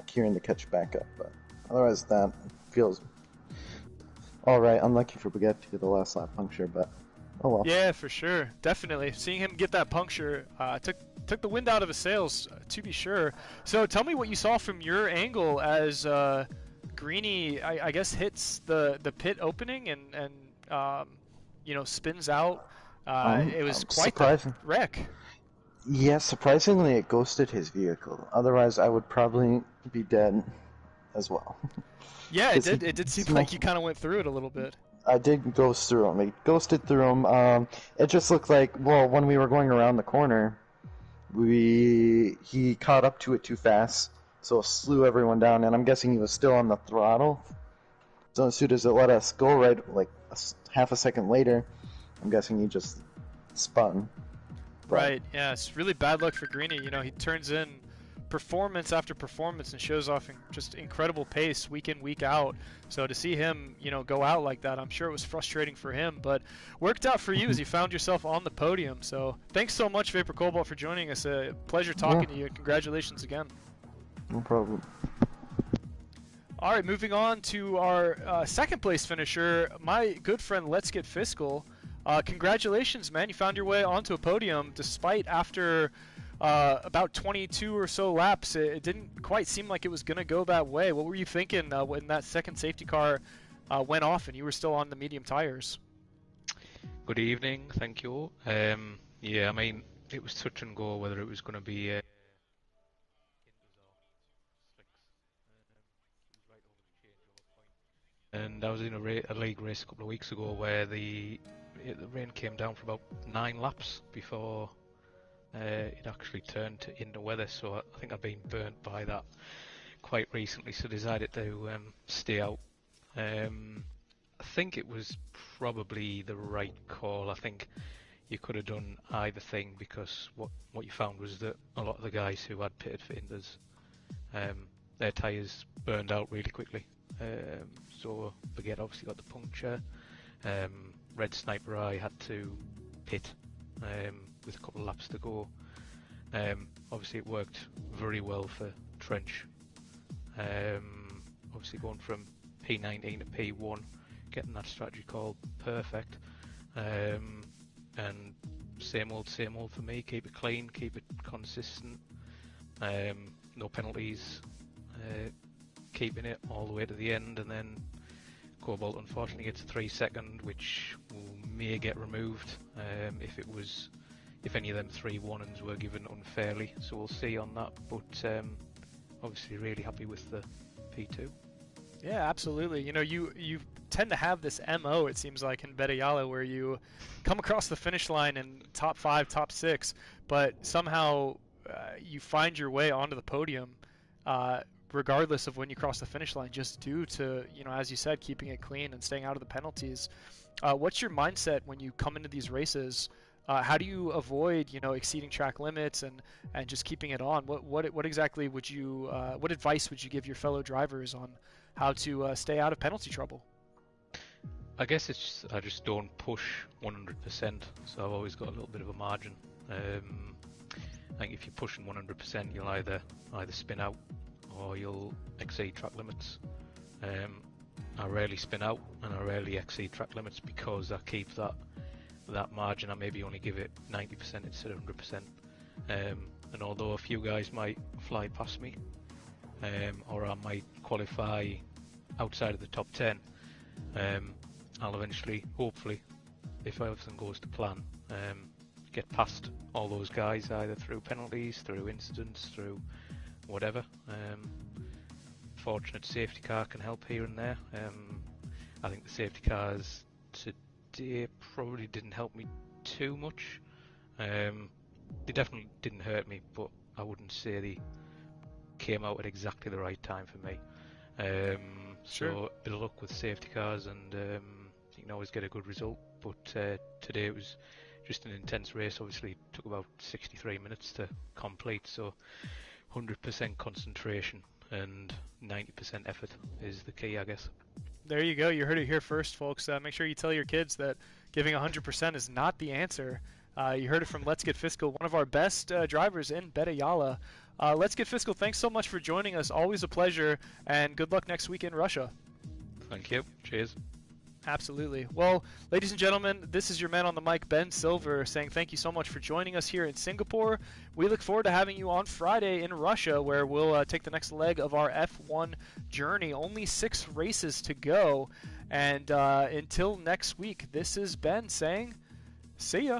Kieran to catch back up. But otherwise, that feels all right. Unlucky for Bette to the last lap puncture, but oh well. Yeah, for sure, definitely. Seeing him get that puncture took the wind out of his sails, to be sure. So tell me what you saw from your angle as Greeny, I guess, hits the pit opening and spins out. It was quite the wreck. Yeah, surprisingly, it ghosted his vehicle. Otherwise, I would probably be dead as well. Yeah, it did. It did seem like you kind of went through it a little bit. I did ghost through him. It ghosted through him. It just looked like, well, when we were going around the corner, he caught up to it too fast, so it slew everyone down, and I'm guessing he was still on the throttle. So as soon as it let us go right, like half a second later, I'm guessing he just spun. But right, yeah, it's really bad luck for Greeny. He turns in performance after performance and shows off just incredible pace week in, week out. So to see him, go out like that, I'm sure it was frustrating for him, but worked out for you as you found yourself on the podium. So thanks so much, Vapor Cobalt, for joining us. A pleasure talking to you. Congratulations again. No problem. All right, moving on to our second place finisher, my good friend Let's Get Fiscal. Congratulations, man. You found your way onto a podium despite after about 22 or so laps. It didn't quite seem like it was going to go that way. What were you thinking when that second safety car went off and you were still on the medium tires? Good evening, thank you. Yeah, I mean, it was touch and go whether it was going to be and I was in a league race a couple of weeks ago where the rain came down for about 9 laps before it actually turned into weather, so I think I've been burnt by that quite recently, so decided to stay out. I think it was probably the right call. I think you could have done either thing, because what you found was that a lot of the guys who had pitted for Inders, their tyres burned out really quickly. So Baguette obviously got the puncture. Red Sniper Eye had to pit with a couple of laps to go. Obviously it worked very well for Trench. Obviously going from P19 to P1, getting that strategy call perfect. And same old for me. Keep it clean, keep it consistent. No penalties. Keeping it all the way to the end, and then Cobalt unfortunately gets a 3-second, which may get removed if any of them 3 warnings were given unfairly. So we'll see on that. But obviously really happy with the P2. Yeah, absolutely. You know, you tend to have this MO, it seems like, in Bette Jalle, where you come across the finish line in top 5, top 6, but somehow you find your way onto the podium regardless of when you cross the finish line, just due to, you know, as you said, keeping it clean and staying out of the penalties. What's your mindset when you come into these races? How do you avoid, you know, exceeding track limits and just keeping it on? What exactly would you, what advice would you give your fellow drivers on how to stay out of penalty trouble? I guess I just don't push 100%, so I've always got a little bit of a margin. I think if you're pushing 100%, you'll either spin out or you'll exceed track limits. I rarely spin out and I rarely exceed track limits because I keep that margin. I maybe only give it 90% instead of 100%. And although a few guys might fly past me, or I might qualify outside of the top 10, I'll eventually, hopefully, if everything goes to plan, get past all those guys, either through penalties, through incidents, through whatever. Fortunate safety car can help here and there. I think the safety cars today probably didn't help me too much. They definitely didn't hurt me, but I wouldn't say they came out at exactly the right time for me. Sure. So a bit of luck with safety cars, and you can always get a good result. But today it was just an intense race. Obviously it took about 63 minutes to complete, so 100% concentration and 90% effort is the key, I guess. There you go. You heard it here first, folks. Make sure you tell your kids that giving 100% is not the answer. You heard it from Let's Get Fiscal, one of our best drivers in Bette Jalle. Let's Get Fiscal, thanks so much for joining us. Always a pleasure, and good luck next week in Russia. Thank you. Cheers. Absolutely. Well, ladies and gentlemen, this is your man on the mic, Ben Silver, saying thank you so much for joining us here in Singapore. We look forward to having you on Friday in Russia, where we'll take the next leg of our F1 journey. Only 6 races to go. And until next week, this is Ben saying, see ya.